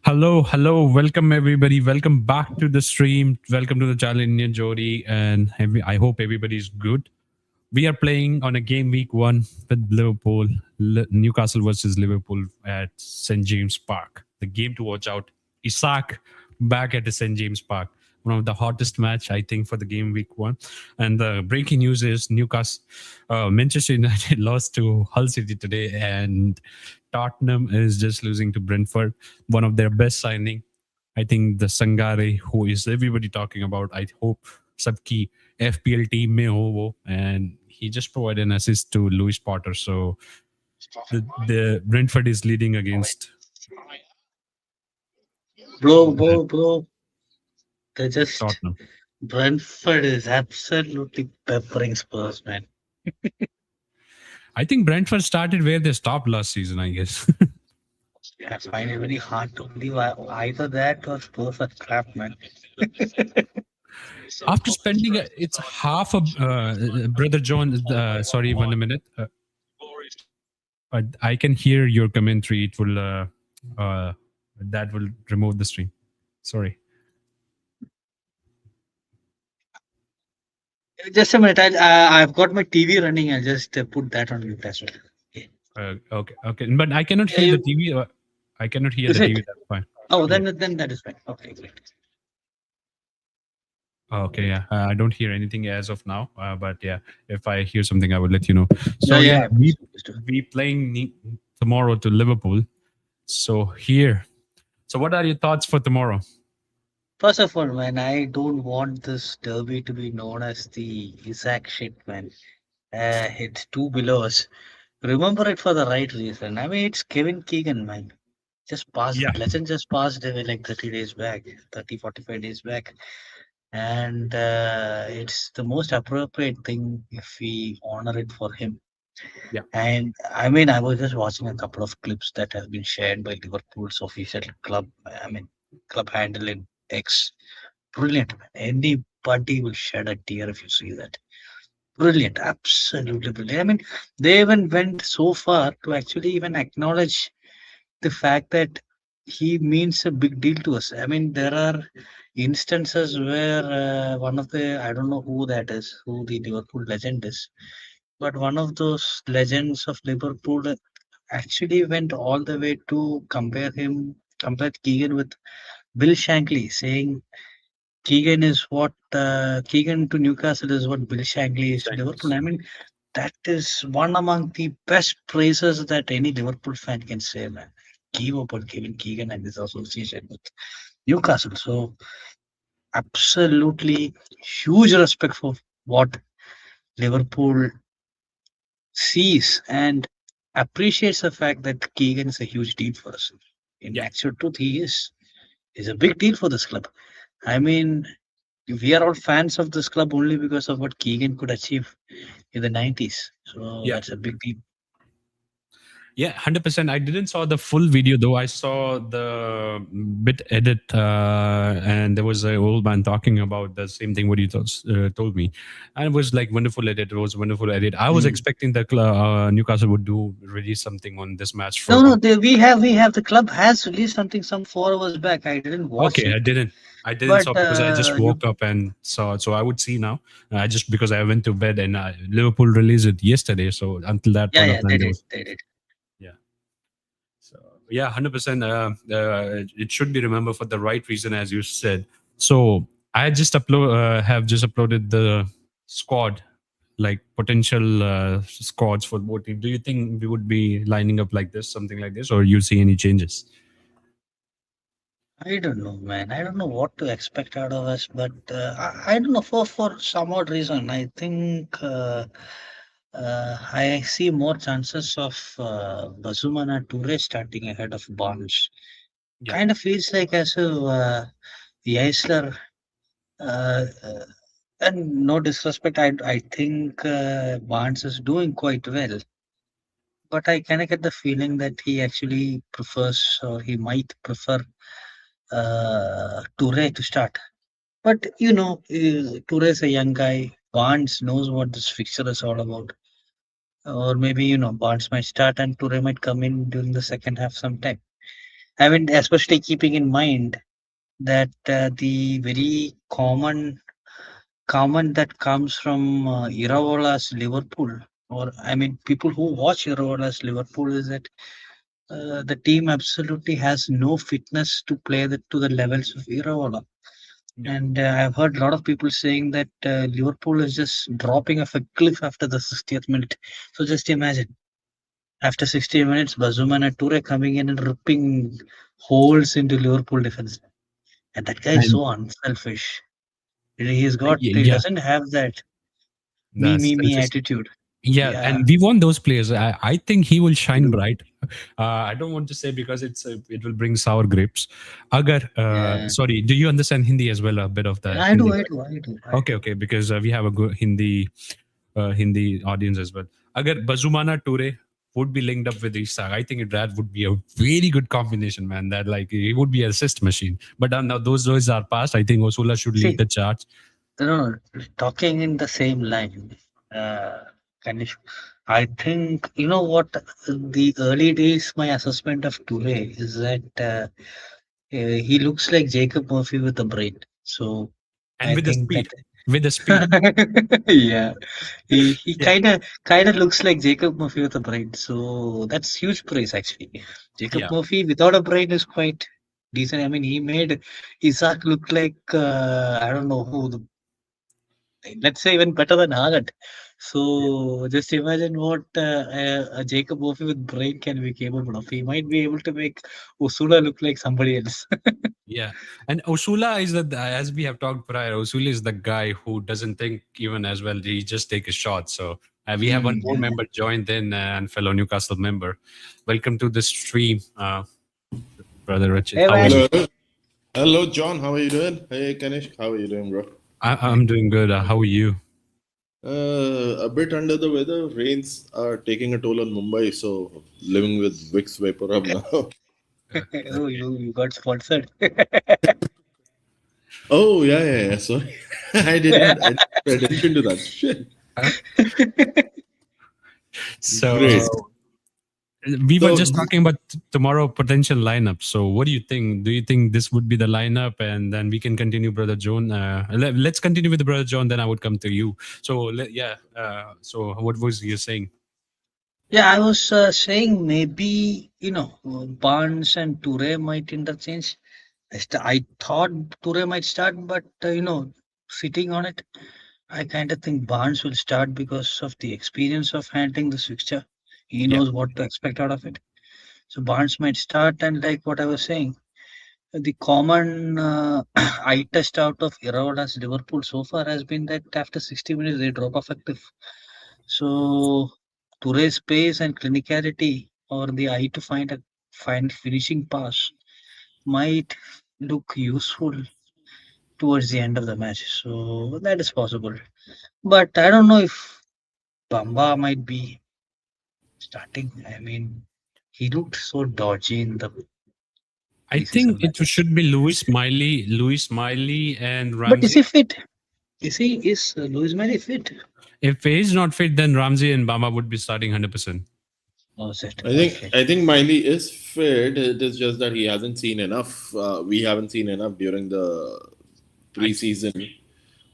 Hello, hello, welcome everybody. Welcome back to the stream. Welcome to the channel Indian Geordie, and I hope everybody's good. We are playing on a game week one with Liverpool, Newcastle versus Liverpool at St James Park. The game to watch out. Isak back at the St James Park. One of the hottest match I think for the game week one. And the breaking news is Manchester United lost to Hull City today, and Tottenham is just losing to Brentford. One of their best signing. I think the Sangare, who is everybody talking about. I hope सबकी FPL team में हो वो, and he just provided an assist to Lewis Potter. So the Brentford is leading against Bro, they just Tottenham. Brentford is absolutely peppering Spurs, man. I think Brentford started where they stopped last season, I guess. I find it very hard to believe either that or Spurs are crap, man. After spending it's half a brother John. Sorry, 1 minute. I can hear your commentary. It will uh, that will remove the stream. Sorry. Just a minute, I've got my TV running. I'll just put that on mute as well. Okay. Okay. But I cannot Yeah, hear the TV. I cannot hear is the TV. it? That's fine. Oh, Yeah. then that is fine. Okay, great. Okay. Yeah. I don't hear anything as of now. But yeah, if I hear something, I will let you know. Yeah, So yeah, yeah. Please do. we playing tomorrow to Liverpool. So here. So what are your thoughts for tomorrow? First of all, man, I don't want this derby to be known as the Isak shit, man. It's two below us. Remember it for the right reason. I mean, it's Kevin Keegan, man. Just passed, Yeah. that legend just passed away like 30 days back, 45 days back. And it's the most appropriate thing if we honor it for him. Yeah. And I mean, I was just watching a couple of clips that have been shared by Liverpool's official club, club handle in X. Brilliant, man. Anybody will shed a tear if you see that. Brilliant, absolutely brilliant. I mean, they even went so far to actually even acknowledge the fact that he means a big deal to us. I mean, there are instances where one of the, I don't know who that is, who the Liverpool legend is, but one of those legends of Liverpool actually went all the way to compare Keegan with Bill Shankly, saying Keegan to Newcastle is what Bill Shankly is to Liverpool. I mean, that is one among the best praises that any Liverpool fan can say, man. Give up on Kevin Keegan and his association with Newcastle. So, absolutely huge respect for what Liverpool sees and appreciates the fact that Keegan is a huge deal for us. In Yeah. actual truth, he is. He's a big deal for this club. I mean, we are all fans of this club only because of what Keegan could achieve in the 90s. So Yeah. that's a big deal. Yeah, 100%. I didn't saw the full video though. I saw the bit edit, and there was an old man talking about the same thing what you told me, and it was like wonderful edit. It was wonderful edit. I was Mm. expecting that Newcastle would do release something on this match No, for. no, we have the club has released something some 4 hours back. I didn't watch Okay, it, I didn't but saw because I just woke up and saw it. So I would see now. I just because I went to bed and Liverpool released it yesterday. So until that yeah, point of yeah, time, they there did, was they did. yeah. So yeah, 100%. It should be remembered for the right reason, as you said. So I just have just uploaded the squad, like potential squads for both teams. Do you think we would be lining up like this, something like this, or you see any changes? I don't know, man. I don't know what to expect out of us, but I don't know for some odd reason. I think I see more chances of Bazumana Toure starting ahead of Barnes. Yeah. Kind of feels like as if Jaissle, uh, and no disrespect, I think Barnes is doing quite well, but I kind of get the feeling that he actually prefers or he might prefer Toure to start. But Toure is a young guy. Barnes knows what this fixture is all about. Or maybe, Barnes might start and Toure might come in during the second half sometime. I mean, especially keeping in mind that the very common that comes from Iraola's Liverpool, or I mean, people who watch Iraola's Liverpool, is that the team absolutely has no fitness to play to the levels of Iraola. Yeah. And I've heard a lot of people saying that Liverpool is just dropping off a cliff after the 60th minute. So just imagine, after 60 minutes, Bazuma and Toure coming in and ripping holes into Liverpool defense. And that guy is And so unselfish. He yeah, doesn't have that that's me selfish. attitude. Yeah, Yeah, and we want those players. I think he will shine bright. I don't want to say because it will bring sour grapes. Agar, yeah. sorry, do you understand Hindi as well? A bit of the I do, Hindi. I do, I do, I Okay, do. okay, because we have a good Hindi audience as well. Agar Bazumana Toure would be linked up with Isak, I think that would be a very good combination, man. That like he would be an assist machine. But now those days are past. I think Osula should lead See, the charge. no, talking in the same line, Kanish, I think, you know what, the early days, my assessment of Toure is that he looks like Jacob Murphy with a brain. So And I with the think that, speed, with the speed. yeah, he Yeah, kind of looks like Jacob Murphy with a brain. So that's huge praise actually. Jacob yeah, Murphy without a brain is quite decent. I mean, he made Isak look like I don't know who, let's say even better than Haaland. So just imagine what a Jacob Murphy with brain can be capable of. He might be able to make Usula look like somebody else. yeah. And Osula is the, as we have talked prior, Osula is the guy who doesn't think even as well. He just take a shot. So we have one more Yeah. member joined in and fellow Newcastle member. Welcome to the stream, brother Richard. Hey How are man, you? Hello. Hello, John. How are you doing? Hey, Kanish. How are you doing, bro? I'm doing good. How are you? A bit under the weather. Rains are taking a toll on Mumbai, so living with Vicks Vapor Rub now. oh you got sponsored. Oh, yeah, yeah, yeah. Sorry. I didn't pay attention to that. Shit. Uh, Great. so we were So, just talking about tomorrow potential lineup. So what do you think? Do you think this would be the lineup, and then we can continue, brother John? Let's continue with the brother John. Then I would come to you. So yeah. So what was you saying? Yeah, I was saying maybe Barnes and Toure might interchange. I thought Toure might start, but sitting on it, I kind of think Barnes will start because of the experience of handling the fixture. He Yeah, knows what to expect out of it. So Barnes might start, and like what I was saying, the common eye test out of Iraola's Liverpool so far has been that after 60 minutes they drop off a cliff. So Toure's pace and clinicality, or the eye to find finishing pass, might look useful towards the end of the match. So that is possible. But I don't know if Bamba might be starting. I mean, he looked so dodgy in the I think preseason it matches. should be Louis Miley, and But is Ramsey. he fit? Is Luis Mary fit? If he's not fit, then Ramsey and Bama would be starting 100%. Oh, is it? I think Okay. I think Miley is fit. It is just that he hasn't seen enough. We haven't seen enough during the I preseason. I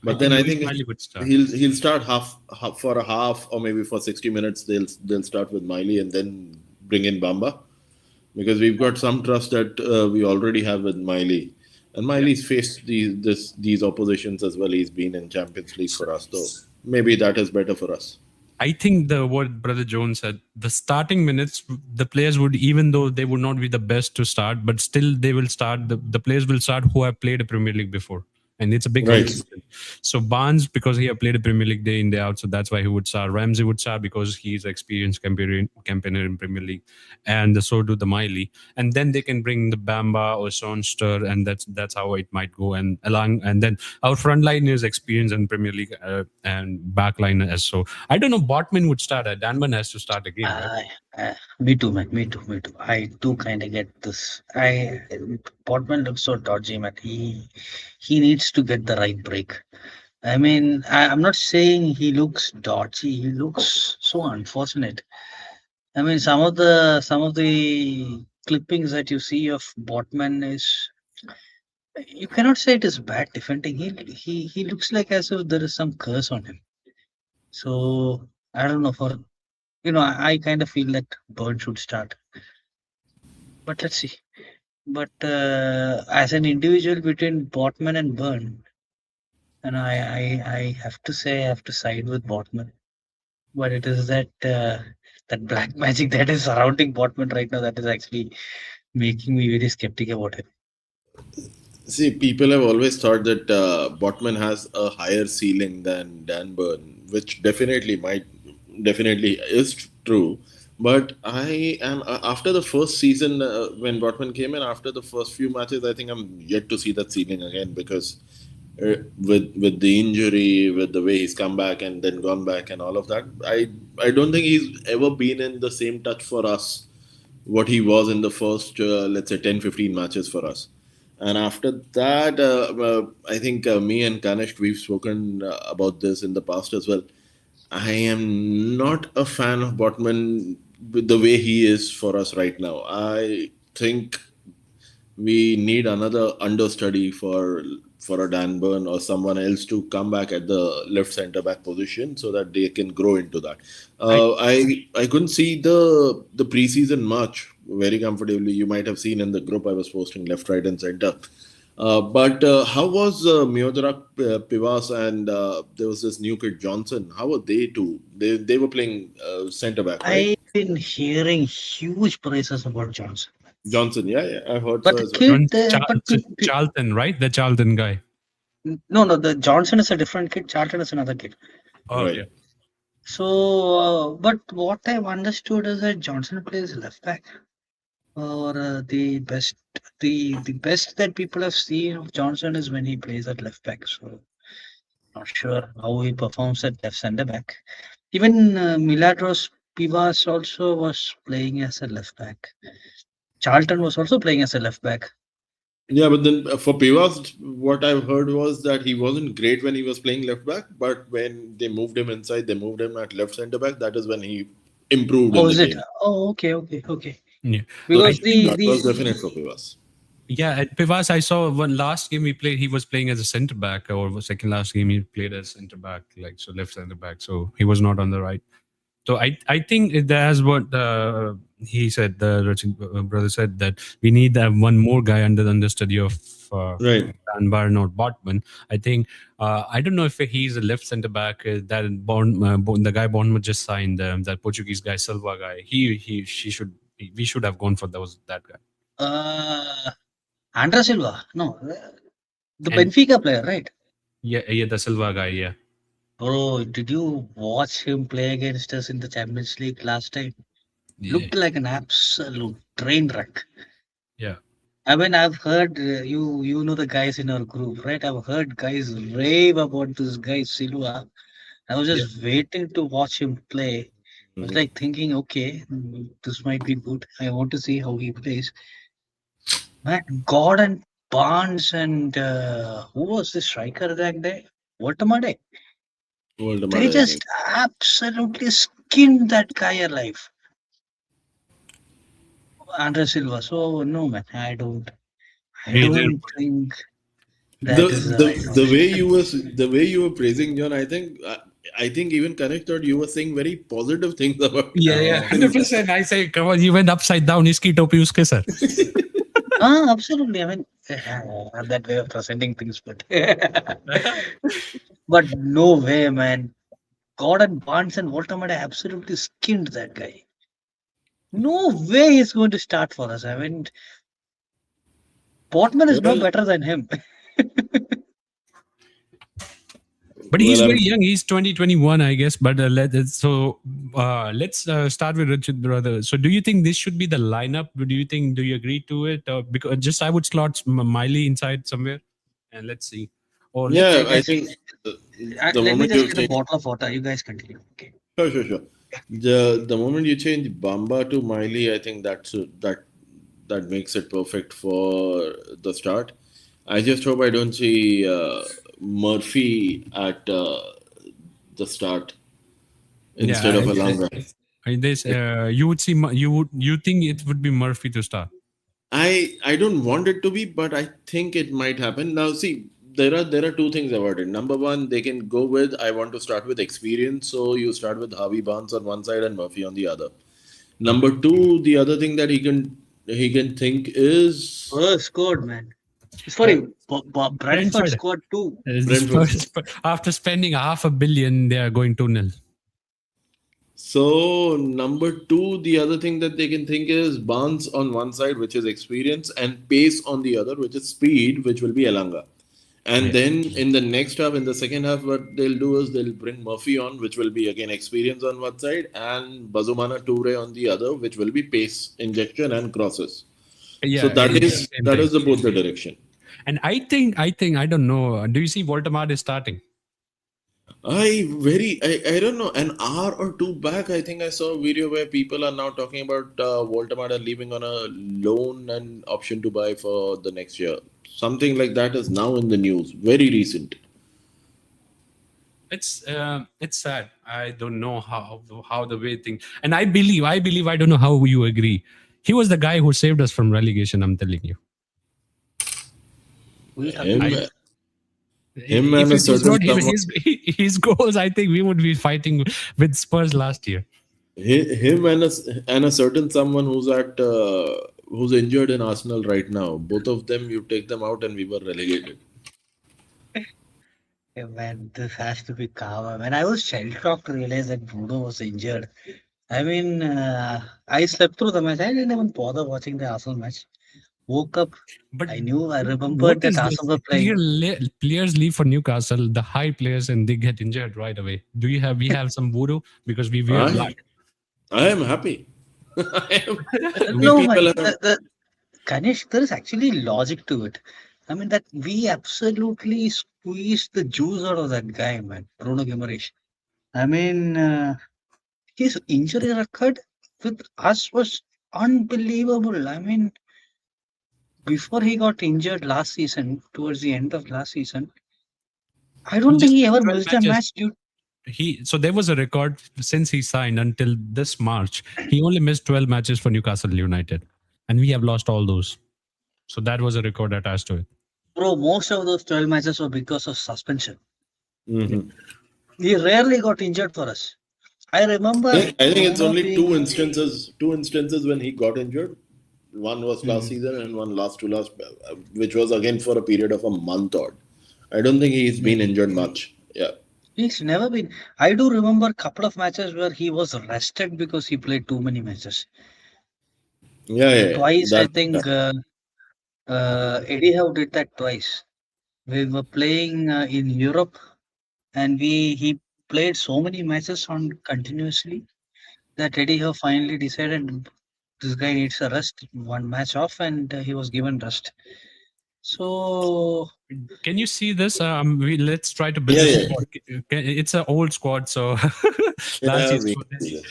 But then think I Louis think Miley would start. he'll start half for a half or maybe for 60 minutes. They'll start with Miley and then bring in Bamba because we've got some trust that we already have with Miley. And Yeah. Miley's faced these oppositions as well. He's been in Champions League for us, so maybe that is better for us. I think the what Brother Jones said, the starting minutes, the players would, even though they would not be the best to start, but still they will start. The players will start who have played a Premier League before, and it's a big Right. competition. So Barnes, because he have played a Premier League day in day out, so that's why he would start. Ramsey would start because he's experienced campaigner in Premier League, and so do the Miley. And then they can bring the Bamba or Sonster, and that's how it might go. And then our front line is experienced in Premier League and back line as so. I don't know. Botman would start. Danman has to start again, right? Uh, Me too, man. Me too. Me too. I do kind of get this. Portman looks so dodgy, man. He needs to get the right break. I mean, I'm not saying he looks dodgy. He looks so unfortunate. I mean, some of the clippings that you see of Botman is, you cannot say it is bad defending. He looks like as if there is some curse on him. So I don't know. I kind of feel that Bird should start, but let's see. But as an individual between Botman and Burn, and I have to say I have to side with Botman. But it is that black magic that is surrounding Botman right now that is actually making me very skeptical about him. See, people have always thought that Botman has a higher ceiling than Dan Burn, which definitely is true. But I am after the first season when Botman came in, after the first few matches, I think I'm yet to see that ceiling again because with the injury, with the way he's come back and then gone back and all of that, I don't think he's ever been in the same touch for us what he was in the first let's say 10-15 matches for us. And after that, I think me and Ganesh, we've spoken about this in the past as well. I am not a fan of Botman with the way he is for us right now. I think we need another understudy for a Dan Burn or someone else to come back at the left centre back position so that they can grow into that. I couldn't see the preseason much very comfortably. You might have seen in the group I was posting left, right, and centre. But how was Miodarak Pivas and there was this new kid Johnson? How were they two? They were playing centre back, right? I've been hearing huge praises about Johnson. Johnson, yeah, I heard But so the as well. kid, but Charlton, right? The Charlton guy. no, the Johnson is a different kid. Charlton is another kid. Oh, Right. yeah. So, but what I've understood is that Johnson plays left back, or the best that people have seen of Johnson is when he plays at left back. So, not sure how he performs at left centre back. Even Milagros Pivas also was playing as a left back. Charlton was also playing as a left back. Yeah, but then for Pivas, what I've heard was that he wasn't great when he was playing left back, but when they moved him inside, they moved him at left centre back. That is when he improved Oh, in is the it? game. Oh, okay. Yeah. So Because that was definite for Pivas. Yeah, at Pivas, I saw one last game he played. He was playing as a centre back, or second last game he played as centre back, like so left centre back. So he was not on the right. So I think that's what he said. The brother said that we need one more guy under the understudy of Right. Dan Barn or Botman. I think I don't know if he's a left centre back. That the guy Bournemouth just signed, that Portuguese guy Silva guy. We should have gone for that guy. Andra Silva, no, the And- Benfica player, right? Yeah, the Silva guy. Yeah. Bro, did you watch him play against us in the Champions League last time? Yeah. Looked like an absolute train wreck. Yeah. I mean, I've heard you know the guys in our group, right? I've heard guys rave about this guy Silva. I was just waiting to watch him play. I was like thinking, okay, this might be good. I want to see how he plays. Man, Gordon Barnes and who was the striker that day? Voltamade. They just absolutely skinned that guy alive. Andre Silva. So no man, I don't think that is the right option. The way you were praising John, I think even Connect thought you were saying very positive things about. Yeah, 100%. I say, come on, you went upside down. Iski topi uske sir. Absolutely. I mean, I have that way of presenting things, but but no way, man. Gordon Barnes and Voltamade absolutely skinned that guy. No way he's going to start for us. I mean, Portman is no better than him. But he's very young. He's 2021, I guess. But let's start with Richard, brother. So do you think this should be the lineup? Do you agree to it? Because just I would slot Miley inside somewhere, and let's see. Or Yeah, I think Let me just get a bottle of water. You guys continue. Okay. Sure. The moment you change Bamba to Miley, I think that makes it perfect for the start. I just hope I don't see Murphy at the start instead of Alanga. You would see you think it would be Murphy to start? I don't want it to be, but I think it might happen. Now, see, there are two things about it. Number one, they can go with I want to start with experience, so you start with Harvey Barnes on one side and Murphy on the other. Number Okay. two, the other thing that he can think is Scored, man. Uh, Sorry, Brentford Brentford. scored two. Brentford. After spending $500 million, they are going 2-0. So number two, the other thing that they can think is Barnes on one side, which is experience, and pace on the other, which is speed, which will be Elanga. And Yeah. then in the next half, in the second half, what they'll do is they'll bring Murphy on, which will be again experience on one side, and Bazumana Toure on the other, which will be pace, injection, and crosses. So Yeah, that it's the is same that thing. is the both the direction. And I think, I don't know. Do you see Voldemort is starting? I don't know, an hour or two back, I think I saw a video where people are now talking about Voltamada leaving on a loan and option to buy for the next year. Something like that is now in the news, very recent. It's sad. I don't know how the way things. And I believe, I don't know how you agree. He was the guy who saved us from relegation. I'm telling you. We have Him, I him If and a it was certain not him, someone, his goals, I think we would be fighting with Spurs last year. him and a certain someone who's injured in Arsenal right now. Both of them, you take them out, and we were relegated. Yeah, man, this has to be calm. When I was shell shocked to realize that Bruno was injured. I mean, I slept through the match. I didn't even bother watching the Arsenal match. Woke up. But I what remembered that is this? Arsenal were playing. Players leave for Newcastle, the high players, and they get injured right away. Do you have? We have some voodoo because we wear I black. I am happy. I am, we No, man, people are. Ganesh, there is actually logic to it. I mean, that we absolutely squeezed the juice out of that guy, man, Bruno Guimaraes. I mean, his injury record with us was unbelievable. I mean, before he got injured last season, towards the end of last season, I He don't think just he played ever 12 missed a matches. match due. So there was a record since he signed until this March. He only missed 12 matches for Newcastle United, and we have lost all those. So that was a record attached to it. Bro, most of those 12 matches were because of suspension. Mhm. He rarely got injured for us. I remember I think it's Bruno only being. two instances when he got injured. One was last Hmm. season and one last to last, which was again for a period of a month odd. I don't think he's been Hmm. injured much. Yeah, He's never been. I do remember a couple of matches where he was rested because he played too many matches. yeah, yeah, yeah. Twice, I That think Eddie Howe did that twice. We were playing in Europe, and he played so many matches on continuously that Eddie Howe finally decided this guy needs a rest, one match off, and he was given rest. So Can you see this? Let's try to build yeah, this yeah, squad. It's an old squad, so last yeah. year's We squad. see this.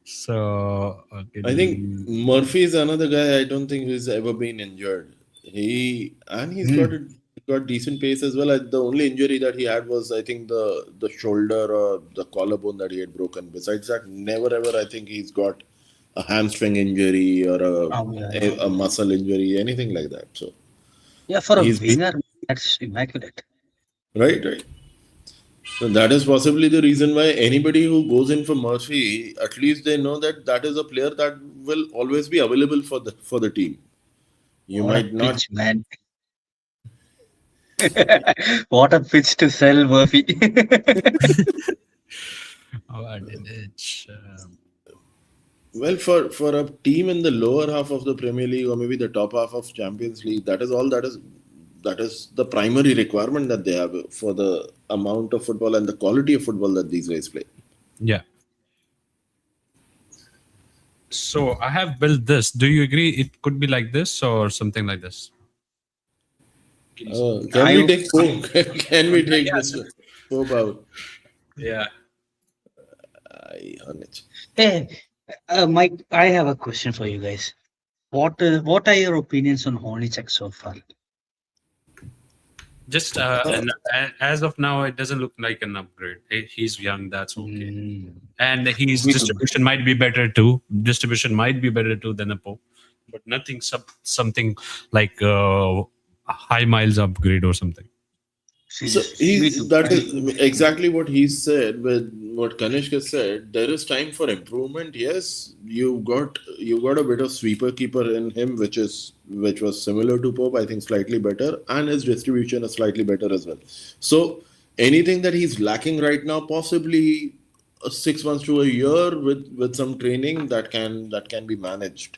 So okay, I think Murphy is another guy. I don't think he's ever been injured. He's got hmm, got decent pace as well. The only injury that he had was I think the shoulder or the collarbone that he had broken. Besides that, never ever I think he's got a hamstring injury or yeah, a, yeah. a muscle injury, anything like that. So Yeah, for a he's been winger, that's immaculate. right, right. So that is possibly the reason why anybody who goes in for Murphy, at least they know that that is a player that will always be available for the team. You What a might not. pitch, man. What a pitch to sell, Murphy. oh, I did it. Well, for a team in the lower half of the Premier League or maybe the top half of Champions League, that is all that is the primary requirement that they have for the amount of football and the quality of football that these guys play. Yeah. So I have built this. Do you agree? It could be like this or something like this. Can you see? Can we I take Pope? Can we take Yeah. Mr. Pope out? Yeah. On it. Hey, Mike, I have a question for you guys. What are your opinions on Hornicek so far? Just as of now, it doesn't look like an upgrade. He's young. That's okay. Hmm. And his We- distribution might be better too. Distribution might be better too than a Pope. but nothing something like high miles upgrade or something. So Seriously, me he too. that is exactly what he said. With what Kanishka said, there is time for improvement. Yes, you got a bit of sweeper keeper in him, which was similar to Pope. I think slightly better, and his distribution is slightly better as well. So anything that he's lacking right now, possibly 6 months to a year with some training that can be managed.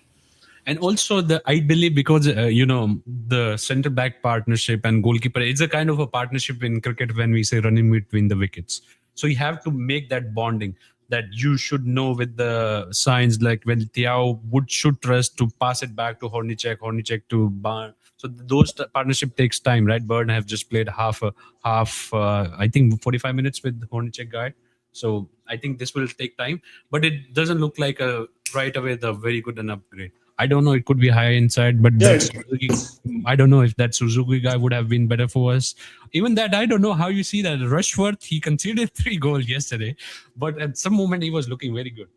And also the I believe because the center back partnership and goalkeeper, it's a kind of a partnership in cricket when we say running between the wickets. So you have to make that bonding that you should know with the signs, like when Thiaw would should trust to pass it back to Hornicek to Barn. So those partnership takes time, right? Burn have just played I think 45 minutes with Hornicek guy. So I think this will take time, but it doesn't look like a right away the very good an upgrade. I don't know. It could be higher inside, but Yeah, I don't know if that Suzuki guy would have been better for us. Even that, I don't know how you see that. Rushworth, he conceded 3 goals yesterday, but at some moment he was looking very good.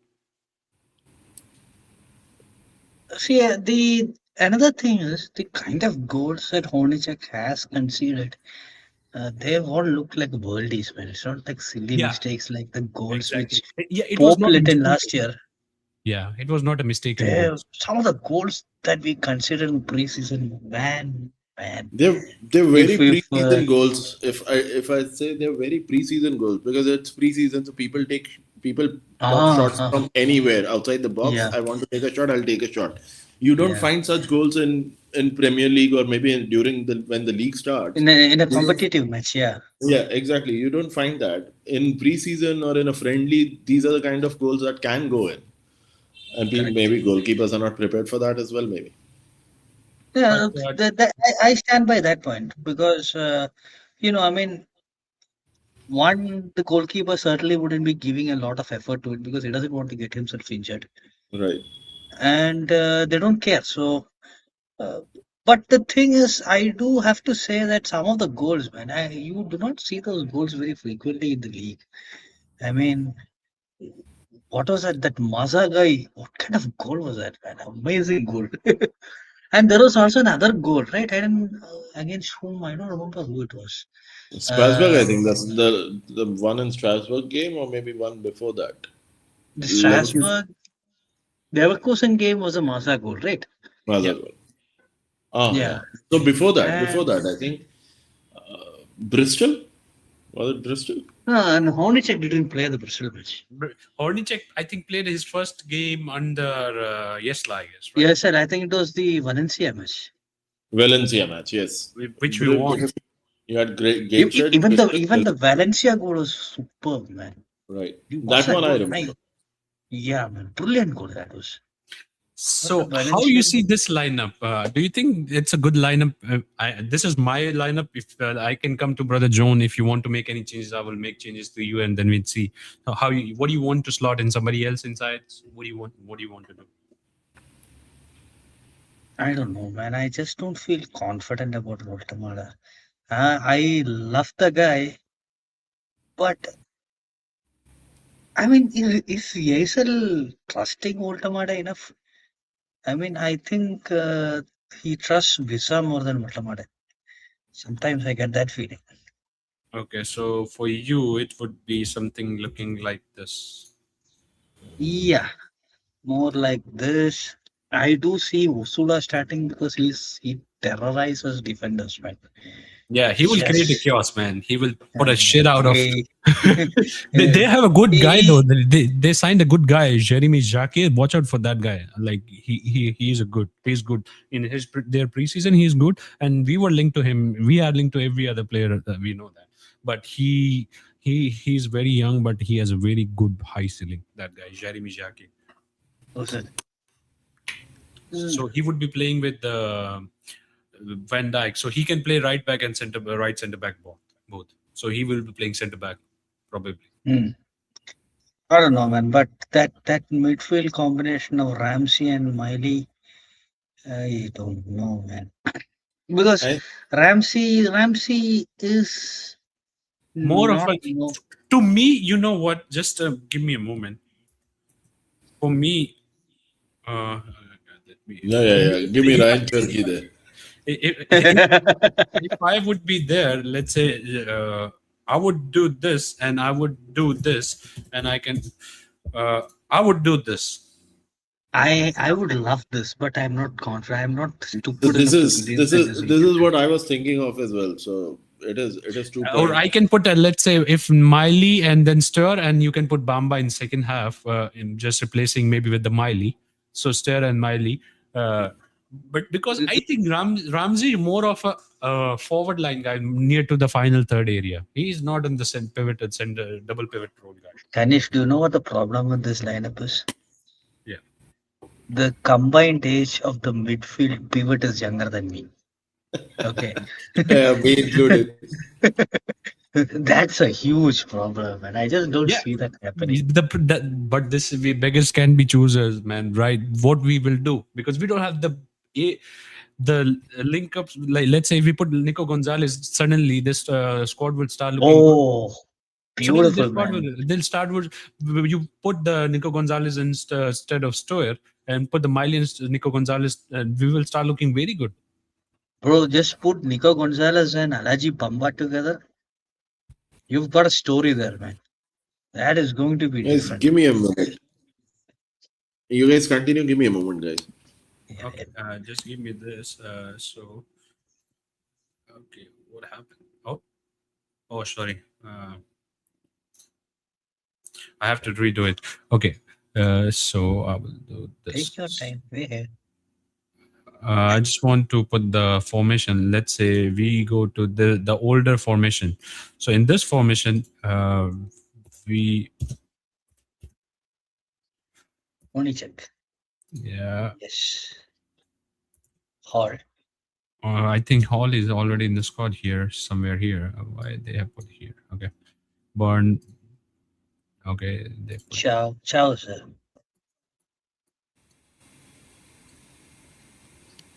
See, the another thing is the kind of goals that Hornacek has conceded. They all look like worldies, man. It's not like silly Yeah, mistakes like the goals exactly. which Yeah, it was Pope not a let in mistake. last year. Yeah, it was not a mistaken goal. They're some of the goals that we consider in preseason, man. they're very If preseason goals. If I say they're very preseason goals because it's preseason, so people pop shots uh, from anywhere outside the box. yeah, I want to take a shot, I'll take a shot. You don't yeah, find such goals in Premier League or maybe during the when the league starts. in a You don't, competitive match, yeah, yeah, exactly. You don't find that in preseason or in a friendly. These are the kind of goals that can go in, and correct. maybe goalkeepers are not prepared for that as well. Maybe. But Yeah, I stand by that point because I mean, one the goalkeeper certainly wouldn't be giving a lot of effort to it because he doesn't want to get himself injured, Right. and they don't care. So, uh, but the thing is, I do have to say that some of the goals, man, you do not see those goals very frequently in the league. I mean, what was that? That Maza guy, what kind of goal was that, man? Amazing goal. And there was also another goal, right? I didn't, against whom, I don't remember who it was. Strasbourg, I Uh, think that's the one in Strasbourg game, or maybe one before that. the Leverkusen, Strasbourg, Leverkusen game was a Maza goal, right? yeah, Mazagol. Ah, yeah. Yeah. So And, before that, I think Bristol was it Bristol? and Hornacek didn't play the Bristol match. Hornicek, I think, played his first game under Yesla, I guess, right? Yes, sir. I think it was the Valencia match. Valencia match, yes. Which we won. You had great Gateshead, Even the Bristol, even the Valencia goal was superb, man. right? What's That that one I goal? remember. Yeah, man, brilliant goal that was. What the So, how you Valencian? see this lineup? Do you think it's a good lineup? This is my lineup. If I can come to Brother Joan, if you want to make any changes, I will make changes to you, and then we'd see how you. What do you want to slot in somebody else inside? What do you want? What do you want to do? I don't know, man. I just don't feel confident about Voltamada. I love the guy, but I mean, is Jaissle trusting Voltamada enough? I mean, I think he trusts Visa more than Voltamada. Sometimes I get that feeling. Okay, so for you, it would be something looking like this. Yeah, more like this. I do see Usula starting because he terrorizes defenders, man. Yeah, he will create a Just chaos, man. He will put a uh, shit out of. he, They have a good guy though. he They signed a good guy, Jeremy Jacquet. Watch out for that guy. Like he's a good. He's good in their preseason. He's good, and we were linked to him. We are linked to every other player. We know that, but he's very young, but he has a very good high ceiling. That guy, Jeremy Jacquet. was it? Mm, So he would be playing with Van Dijk. So he can play right back and right center back both. So he will be playing center back probably. mm. I don't know, man, but that midfield combination of Ramsey and Miley, I don't know, man. Because I Ramsey is More of not a no. to me, you know what? Just give me a moment. For me, let Yeah, yeah, yeah. Give me Ryan Cherky there. If I would be there, let's say I would do this and I would do this, and I would do this. I would love this, but I'm not confident. I'm not So stupid enough to believe that this will this get is done. what I was thinking of as well. So it is 2 Or points. I can put let's say if Miley and then Stir, and you can put Bamba in second half, in just replacing maybe with the Miley. So Stir and Miley. But because I think Ramsey more of a forward line guy near to the final third area. He's not in the pivoted center, double pivot role guy. Kanish, do you know what the problem with this lineup is? Yeah. The combined age of the midfield pivot is younger than me. Okay. Me included. That's a huge problem, and I just don't Yeah. see that happening. But this we beggars can be choosers, man. Right? What we will do, because we don't have the link ups. Like let's say if we put Nico Gonzalez, suddenly this squad will start looking good. Oh, Suddenly beautiful, man. they'll start with you put the Nico Gonzalez instead of Stoyer and put the Miley Nico Gonzalez, and we will start looking very good. Bro, just put Nico Gonzalez and Alaji Bamba together. You've got a story there, man. That is going to be Guys, different. give me a moment. You guys continue. Give me a moment, guys. Yeah, Okay, just give me this. So, okay, what happened? Oh, sorry. I have to redo it. Okay, so I will do this. take your time. Yeah. I just want to put the formation. Let's say we go to the older formation. So in this formation, we Only check. yeah. Yes. Hall. I think Hall is already in the squad here, somewhere here. Why they have put here? Okay, Burn. Okay, they put Chow, sir.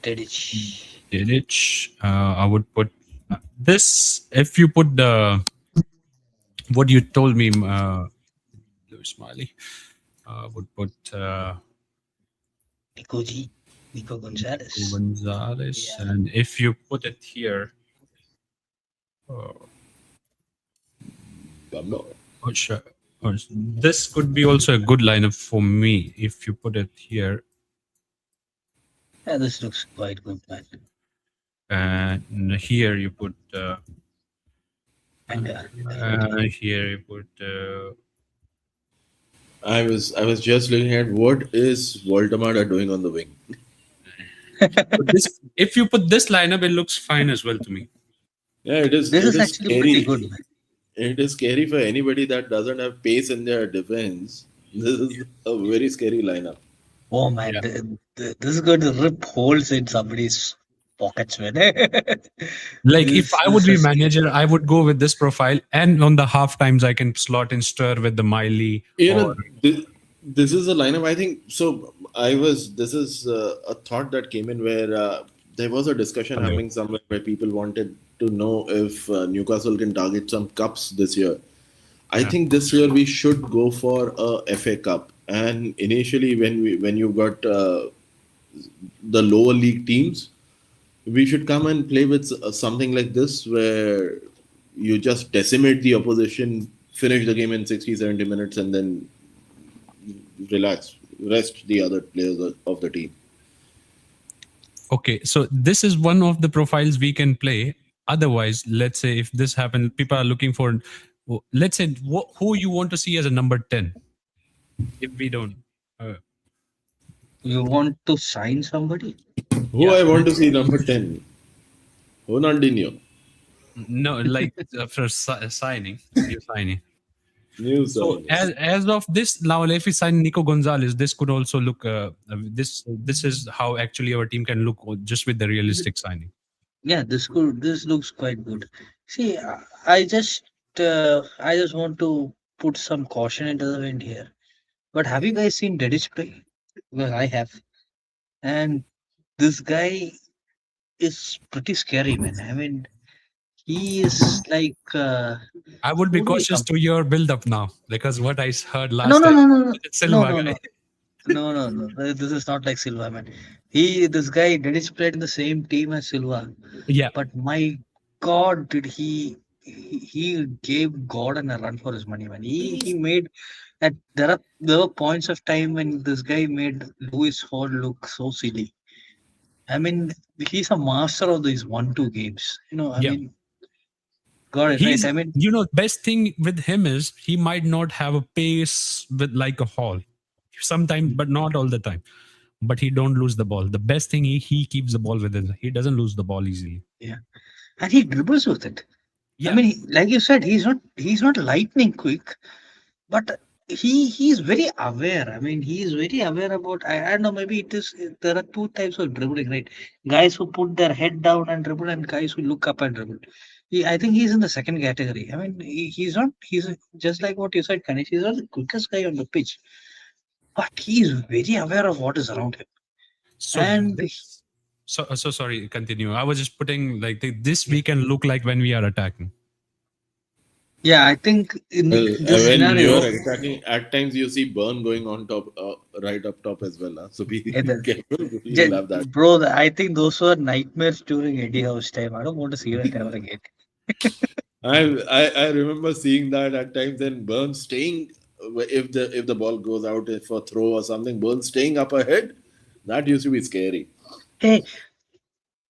Didic. I would put this. If you put the what you told me, Lewis Smiley, I would put Nico G. Nico Gonzalez. Gonzalez, Yeah. and if you put it here, oh, sure. This could be also a good lineup for me if you put it here. Yeah, this looks quite good, man. And here you put And here you put I was just looking at what is Voltamada doing on the wing. this. If you put this lineup, it looks fine as well to me. Yeah, it is. this it is actually pretty good, man. It is scary for anybody that doesn't have pace in their defense. This is a very scary lineup. Oh, man. Yeah. This is going to rip holes in somebody's pockets, man. Like This- if I would this be is- manager, I would go with this profile, and on the half times I can slot in Stir with the Miley. You know, or- this is a lineup. I think so. This is a thought that came in where there was a discussion Hello. happening somewhere where people wanted to know if Newcastle can target some cups this year. I Yeah. think this year we should go for a FA Cup. And initially, when you got the lower league teams, we should come and play with something like this where you just decimate the opposition, finish the game in 60, 70 minutes, and then rest the other players of the team. Okay, so this is one of the profiles we can play. Otherwise, let's say if this happens, people are looking for, let's say, who you want to see as a number 10. If we don't. You want to sign somebody? Who Yeah. I want to see number 10? Ronaldinho. No, like for signing. New signing. New So signing. as of this now, if we sign Nico Gonzalez, this could also look. This is how actually our team can look just with the realistic signing. Yeah, this looks quite good. See, I just want to put some caution into the wind here. But have you guys seen Dedic play? Well, I have, and this guy is pretty scary, man. I mean, he is like I would be Who do we cautious come- to your build up now because what I heard last no, no, time. no, no, no, It's Silva no, guy. no. No, no, no. This is not like Silva, man. This guy, Dennis played in the same team as Silva, Yeah, but my God, did he gave Gordon a run for his money, man. He made that there were points of time when this guy made Lewis Hall look so silly. I mean, he's a master of these 1-2 games. I yeah. mean, got it right. He's, I mean, best thing with him is he might not have a pace with like a Hall sometimes, but not all the time. But he don't lose the ball. The best thing, he keeps the ball within. He doesn't lose the ball easily. yeah, and he dribbles with it. I Yeah. mean, like you said, he's not lightning quick, but he's very aware. I mean, he's very aware about. I don't know. Maybe it is there are two types of dribbling, right? Guys who put their head down and dribble, and guys who look up and dribble. I think he's in the second category. I mean, he's not. He's just like what you said, Kanish. He's not the quickest guy on the pitch, but he's very aware of what is around him. So And this. So sorry. Continue. I was just putting like this we can look like when we are attacking. yeah, I think in Well, this when you are scenario, attacking, at times you see Burn going on top, right up top as well. Huh? So be eh, the- careful. You'll have that. bro, I think those were nightmares during Eddie House time. I don't want to see that ever again. I remember seeing that at times. Then Burn staying if the ball goes out for throw or something, Burn staying up ahead. That used to be scary. Hey,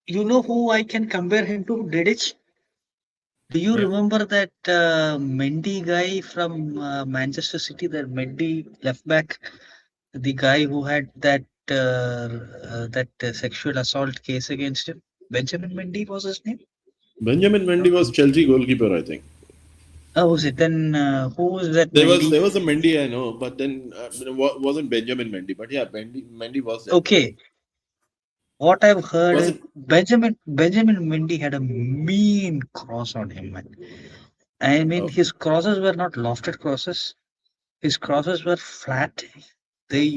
you know who I can compare him to? Dedic. Do you Yeah. remember that Mendy guy from Manchester City? That Mendy left back, the guy who had that sexual assault case against him. Benjamin Mendy was his name. Benjamin No. Mendy was Chelsea goalkeeper, I think. Oh, was it then? Who was that There was Mendy? there was a Mendy I know, but then wasn't Benjamin Mendy. But yeah, Mendy was there. Okay, what I've heard Was is it? Benjamin Mendy had a mean cross on him, man. I mean, Oh, his crosses were not lofted crosses. His crosses were flat. They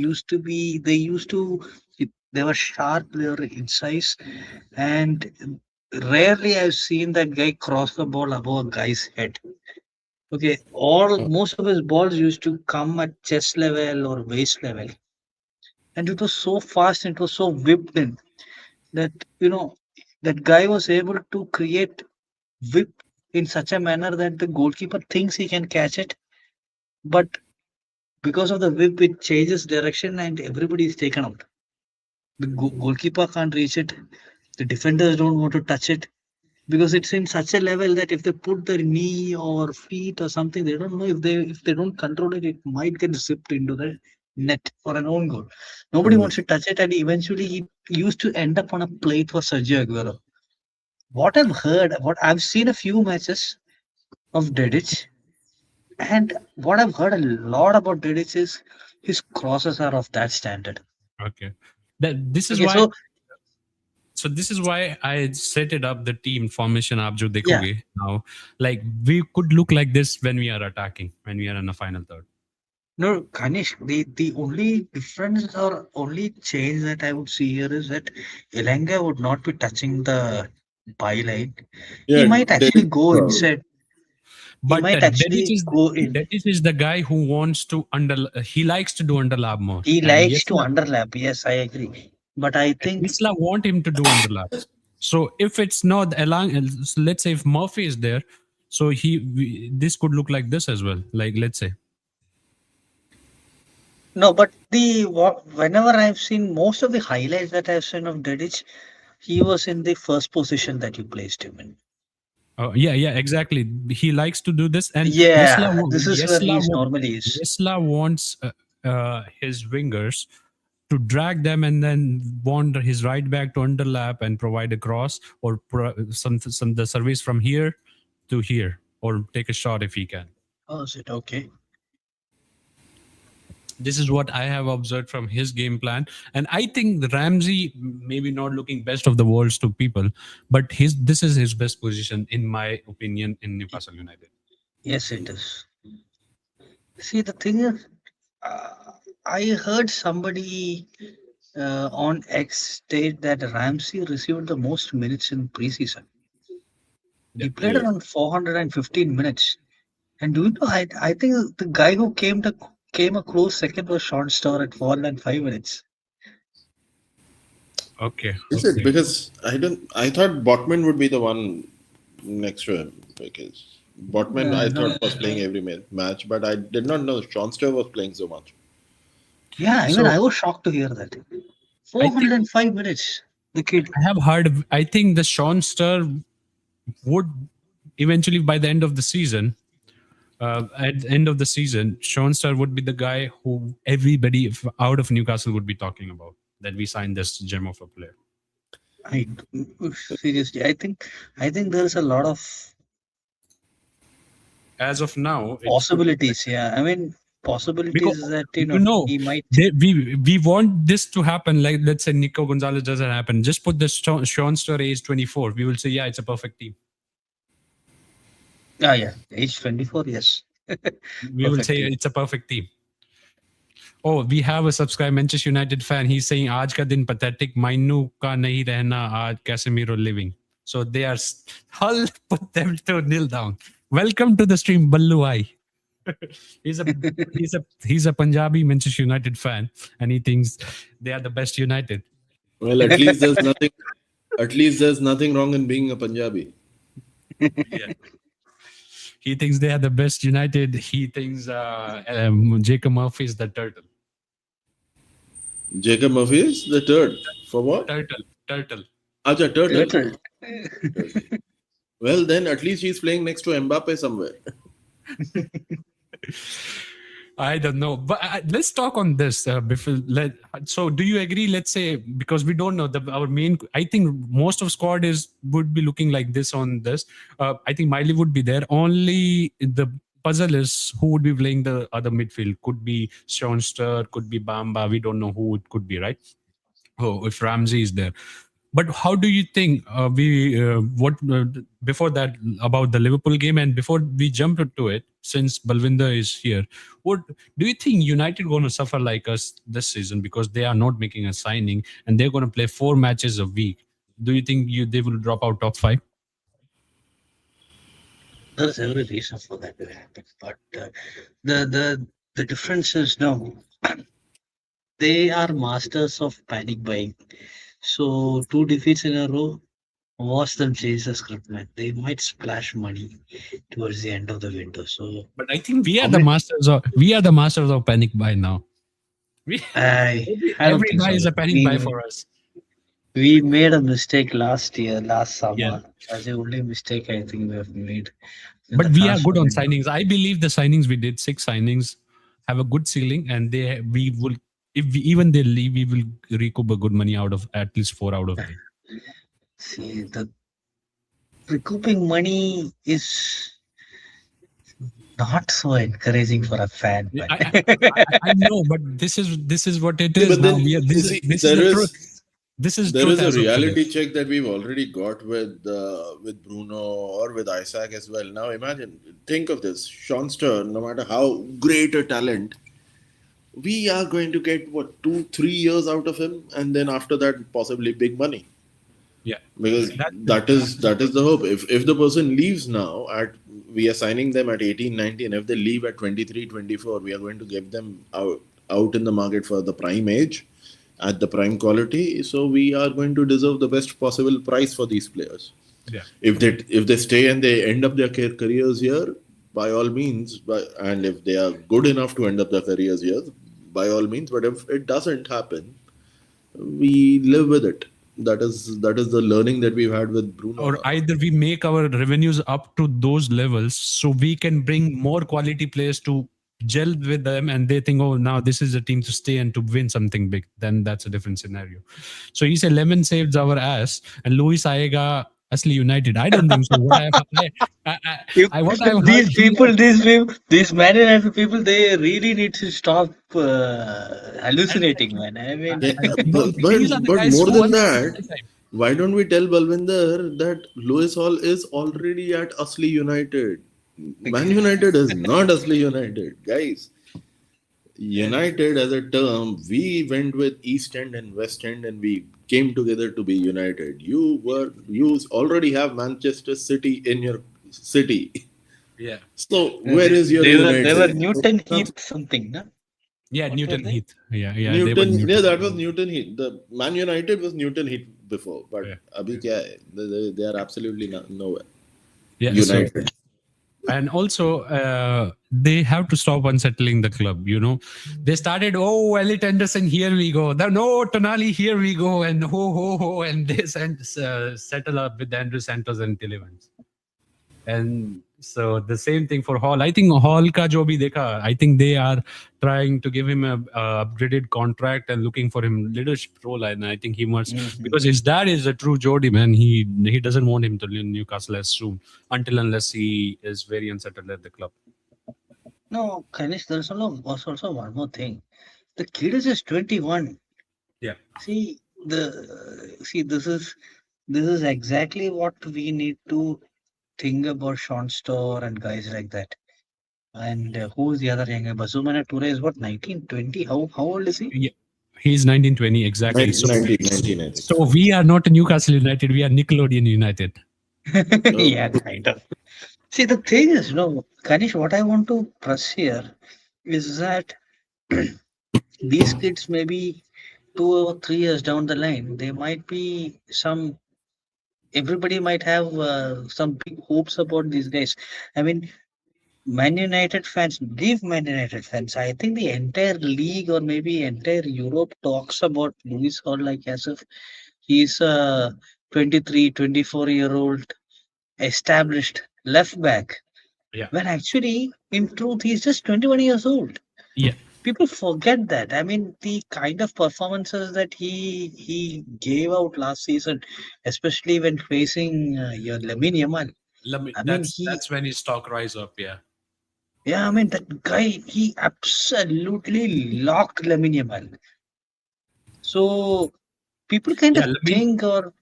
were sharp, they were incisive, and rarely I've seen that guy cross the ball above a guy's head. Okay, oh, most of his balls used to come at chest level or waist level, and it was so fast and it was so whipped in that that guy was able to create whip in such a manner that the goalkeeper thinks he can catch it, but because of the whip, it changes direction and everybody is taken out. The goalkeeper can't reach it. The defenders don't want to touch it because it's in such a level that if they put their knee or feet or something, they don't know if they don't control it, it might get zipped into the net for an own goal. Nobody oh. wants to touch it, and eventually it used to end up on a plate for Sergio Aguero. What I've seen a few matches of Dedic, and what I've heard a lot about Dedic is his crosses are of that standard. Okay. That this is Okay, why. so So this is why I set it up the team formation. आप जो yeah, देखोगे now, like we could look like this when we are attacking, when we are in the final third. no, Kanish, the only difference or only change that I would see here is that Elanga would not be touching the byline. He Yeah, might actually Delhi. go inside. He But might actually go in. Dedic is the guy who wants to he likes to do underlap more. He And likes to underlap. Yes, I agree. But I think Isla want him to do underlaps. So if it's not Elang, let's say if Murphy is there, so this could look like this as well. Like let's say, no, but whenever I've seen most of the highlights that I've seen of Dedic, he was in the first position that you placed him in. yeah, exactly. He likes to do this, and Yeah, this is where he's normally is. Yesla wants his wingers to drag them and then want his right back to underlap and provide a cross or some the service from here to here or take a shot if he can. Oh, is it okay? This is what I have observed from his game plan, and I think the Ramsey maybe not looking best of the worlds to people, but this is his best position in my opinion in Newcastle United. Yes, it is. See, the thing is, I heard somebody on X state that Ramsey received the most minutes in preseason. Yeah. He played Yeah. around 415 minutes. And do you know, I think the guy who came a close second was Sean Starr at 405 minutes. Okay. Is it? Because I thought Botman would be the one next to him. Because Botman, I No. thought, was playing every match, but I did not know Schaunster was playing so much. Yeah, even So I was shocked to hear that. I think 405 minutes. The kid. I have heard. I think the Sean Stur would eventually, by the end of the season, at the end of the season, Sean Stur would be the guy who everybody out of Newcastle would be talking about. That we signed this gem of a player. I seriously, I think there's a lot of As of now, it's good possibilities. Yeah, I mean because possibilities that you know he might. we want this to happen. Like let's say Nico Gonzalez doesn't happen. Just put the Sean Stur age 24. We will say yeah, it's a perfect team. Ah, yeah, age 24. Yes, We will perfect say team. it's a perfect team. Oh, we have a subscriber, Manchester United fan. He's saying, "आज का दिन pathetic. Mainu का नहीं रहना आज Casemiro living." So they are. I'll put them to kneel down. Welcome to the stream, Ballu Ai. he's a he's a Punjabi Manchester United fan, and he thinks they are the best United. Well, at least there's nothing. At least there's nothing wrong in being a Punjabi. Yeah. He thinks they are the best United. He thinks Jacob Murphy is the turtle. Jacob Murphy is the third. For what? Turtle. Acha, turtle. Turtle. Well, then at least he's playing next to Mbappe somewhere. I don't know, but let's talk on this before. So, do you agree? Let's say because we don't know our main. I think most of squad would be looking like this on this. I think Miley would be there. Only the puzzle is who would be playing the other midfield. Could be Sean Stur, could be Bamba. We don't know who it could be, right? Oh, if Ramsey is there. But how do you think before that about the Liverpool game and before we jump into it, since Balwinder is here, what do you think United going to suffer like us this season because they are not making a signing and they're going to play 4 matches a week? Do you think they will drop out top 5? There's every reason for that to happen, but the difference is no, they are masters of panic buying. So 2 defeats in a row, watch them change the script, man. They might splash money towards the end of the window. So But I think we are the masters of panic buy now. I don't Every think buy so. is a panic buy for us. We made a mistake last summer. Yeah. That's the only mistake I think we have made. in But the we are good transfer on window. signings. I believe the signings we did, 6 signings, have a good ceiling, and we will. If even they leave, we will recoup a good money out of at least 4 out of them. See, the recouping money is not so encouraging for a fan. But I know, but this is what it is But now. then, This see, is there the is truth. This is there truth is a as of reality today. check that we've already got with Bruno or with Isak as well. Now imagine, think of this: Sean Stur, no matter how great a talent, we are going to get what 2-3 years out of him, and then after that, possibly big money. Yeah, Because that is the hope. If the person leaves now we are signing them at 18, 19. If they leave at 23, 24, we are going to give them out in the market for the prime age, at the prime quality. So we are going to deserve the best possible price for these players. yeah. If they stay and they end up their careers here, by all means, and if they are good enough to end up their careers here, by all means. But if it doesn't happen, we live with it. That is the learning that we've had with Bruno. Or either we make our revenues up to those levels so we can bring more quality players to gel with them, and they think, oh, now this is a team to stay and to win something big. Then that's a different scenario. So he said Lemon saves our ass and Luis Aega Asli United. I don't think so. These Man United people, they really need to stop hallucinating, man. I mean, These are the but guys more who than understand that, the time. why don't we tell Balwinder that Lewis Hall is already at Asli United? Man United is not Asli United, guys. United as a term, we went with East End and West End, and we came together to be united. You already have Manchester City in your city. Yeah. So where is your they United? were Newton Heath something, no? Yeah, What were Newton they? Heath. Yeah, they were Newton, yeah, Newton. that was Newton Heat. The Man United was Newton Heat before, but Yeah. abhi kya hai? They are absolutely nowhere. Yeah. So United. and also they have to stop unsettling the club. They started, oh, Elliot Anderson, here we go. No, Tonali, here we go, and ho ho ho, and they settle up with Andrew Santos and Tillevans. And so the same thing for Hall. I think Hall ka jo bhi dekha, I think they are trying to give him a upgraded contract and looking for him leadership role. And I think he must, Mhm. because his dad is a true Geordie man. He doesn't want him to leave Newcastle as soon until unless he is very unsettled at the club. No, Kanish, was also one more thing. The kid is just 21. Yeah. See, this is exactly what we need to think about Sean Store and guys like that. And who's the other young guy? Basumana Toure is what, 19, 20? How old is he? Yeah. He's 1920 exactly. So 19, I think. so we are not Newcastle United. We are Nickelodeon United. Oh, Yeah, kind of. See, the thing is, Kanish, what I want to press here is that these kids maybe 2 or 3 years down the line, they might be everybody might have some big hopes about these guys. I mean, Man United fans, leave Man United fans. I think the entire league or maybe entire Europe talks about Luis Hall like as if he's a 23, 24-year-old established left back. Yeah. When actually, in truth, he's just 21 years old. Yeah. People forget that. I mean, the kind of performances that he gave out last season, especially when facing your Lamine Yamal. I mean, That's when his stock rise up. Yeah. yeah, I mean, that guy, he absolutely locked Lamine Yamal. So people kind Yeah. of think, or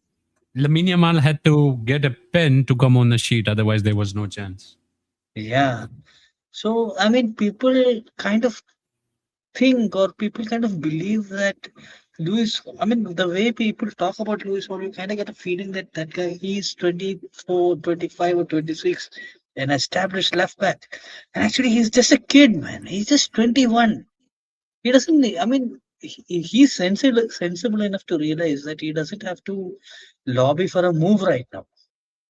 Lamine Yamal had to get a pen to come on the sheet, otherwise there was no chance. yeah. So I mean, people kind of think, or people kind of believe that Luis. I mean, the way people talk about Luis, or you kind of get a feeling that that guy, he's 24, 25, or 26, an established left back, and actually he's just a kid, man. He's just 21. He doesn't I mean, he's sensible enough to realize that he doesn't have to lobby for a move right now.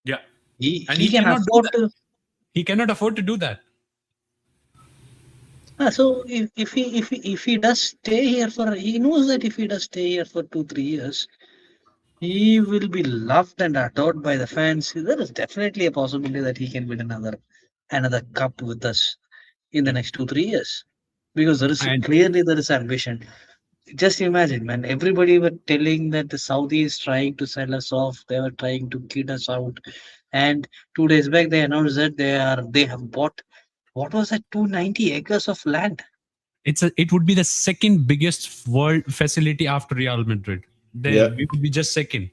Yeah. And He he can cannot do afford that. to. He cannot afford to do that. So if he does stay here for, he knows that if he does stay here for 2 3 years, he will be loved and adored by the fans. There is definitely a possibility that he can win another cup with us in the Yeah. next 2 3 years, because And there is ambition. Just imagine, man. Everybody were telling that the Saudis trying to sell us off. They were trying to kid us out. And 2 days back, they announced that they have bought, what was that, 290 acres of land. it would be the second biggest world facility after Real Madrid. yeah. We would be just second.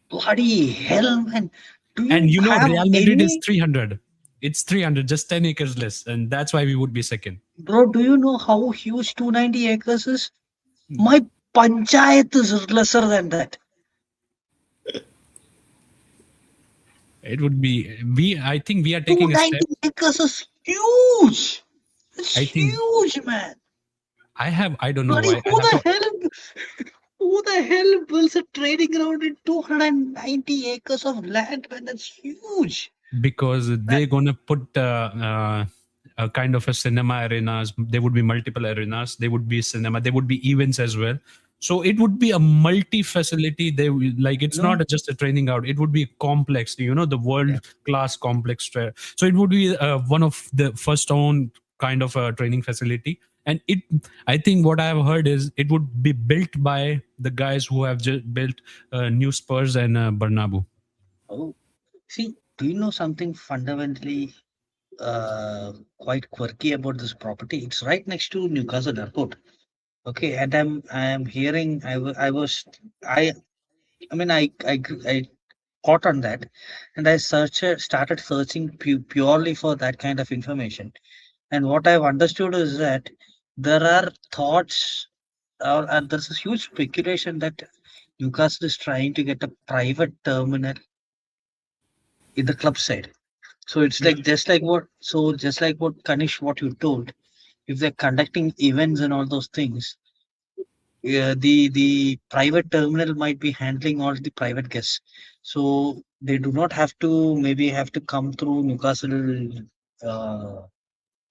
Bloody hell, man! Do And you have Real Madrid is any, 300. It's 300, just 10 acres less. And that's why we would be second. bro? Do you know how huge 290 acres is? My panchayat is lesser than that. It would be, I think we are taking a step. 290 acres is huge. It's I think huge, man. I don't know Bloody why. I who have the to, hell? Who the hell builds a trading ground in 290 acres of land, man? That's huge. because they're gonna put a kind of a cinema arenas. There would be multiple arenas. There would be cinema. There would be events as well. So it would be a multi-facility. Like it's No? not just a training out. It would be complex. The Yeah. world-class complex. So it would be one of the first own kind of a training facility. And I think what I have heard is it would be built by the guys who have just built New Spurs and Bernabeu. Oh, see, do you know something fundamentally quite quirky about this property? It's right next to Newcastle Airport. Okay, and I'm hearing I was I mean I caught on that, and I started searching purely for that kind of information. And what I've understood is that there are thoughts, or there's a huge speculation that Newcastle is trying to get a private terminal in the club side. So it's like just like what Kanish, what you told. if they're conducting events and all those things, the private terminal might be handling all the private guests, so they do not have to maybe have to come through Newcastle uh,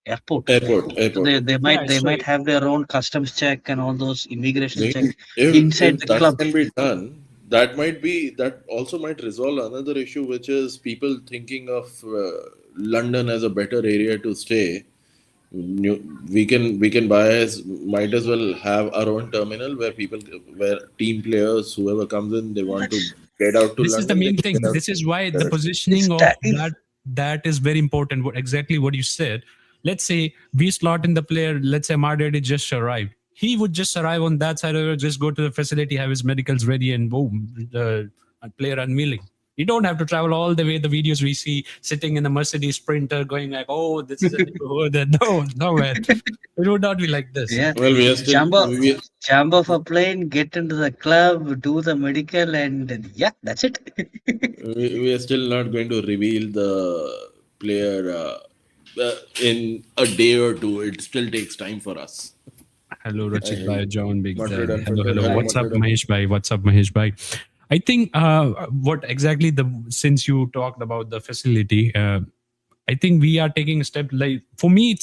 airport. So Airport. they might have their own customs check and all those immigration check inside If the that club. can be done, that also might resolve another issue, which is people thinking of London as a better area to stay. We can might as well have our own terminal where team players, whoever comes in, they want But to get out to This is the London, they main can thing. get out This is why the there. positioning of that is that is very important. Exactly what you said. Let's say we slot in the player. Let's say Mardedi just arrived. He would just arrive on that side, or just go to the facility, have his medicals ready, and boom, the player unveiling. You don't have to travel all the way. The videos we see sitting in a Mercedes Sprinter, going like, "Oh, this is a no, man. It would not be like this." yeah. Well, we are still Jump off a plane, get into the club, do the medical, and yeah, that's it. we are still not going to reveal the player in a day or two. It still takes time for us. Hello, I Rachit hear Bhai, you. John Big Madrid Dad. Hello, Unfiltered. hello. Hello, What's up, Madrid. Mahesh Bhai? What's up, Mahesh Bhai? I think what exactly since you talked about the facility, I think we are taking a step. Like for me,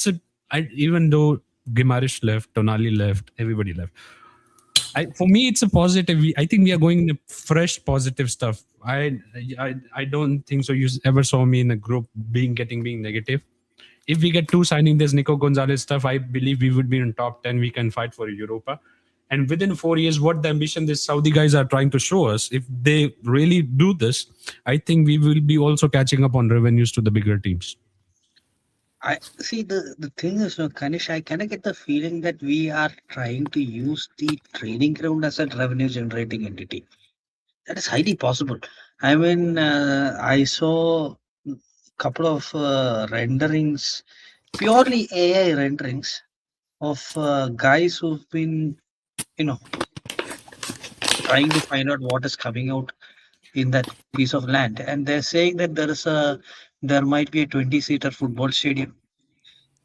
even though Gimarish left, Tonali left, everybody left. For me, it's a positive. I think we are going in a fresh positive stuff. I don't think so. You ever saw me in a group being negative. If we get two signing this Nico Gonzalez stuff, I believe we would be in top 10. We can fight for Europa. And within 4 years, what the ambition these Saudi guys are trying to show us, if they really do this, I think we will be also catching up on revenues to the bigger teams. I see the thing is, Kanish, I kind of get the feeling that we are trying to use the training ground as a revenue generating entity. That is highly possible. I mean, I saw a couple of renderings, purely AI renderings of guys who've been, you know, trying to find out what is coming out in that piece of land, and they're saying that there might be a 20-seater football stadium,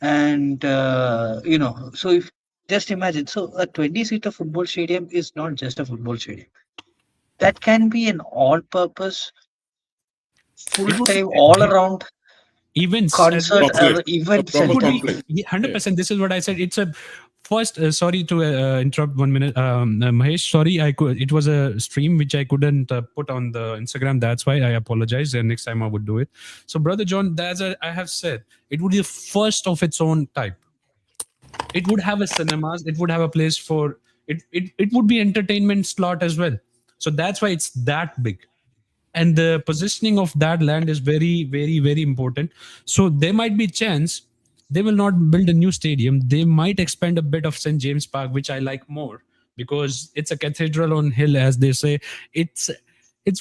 and so if just imagine, so a 20-seater football stadium is not just a football stadium. That can be an all-purpose, It would be full-time, all-around events as well. concert Complex. A event proper It would center. be complex. 100%. This is what I said. It's a first. Sorry to interrupt 1 minute, Mahesh. Sorry, I could. It was a stream which I couldn't put on the Instagram. That's why I apologize. And next time I would do it. So, brother John, I have said, it would be the first of its own type. It would have a cinemas. It would have a place for it. It would be entertainment slot as well. So that's why it's that big, and the positioning of that land is very, very, very important. So there might be chance they will not build a new stadium. They might expand a bit of St James Park, which I like more because it's a cathedral on hill, as they say. It's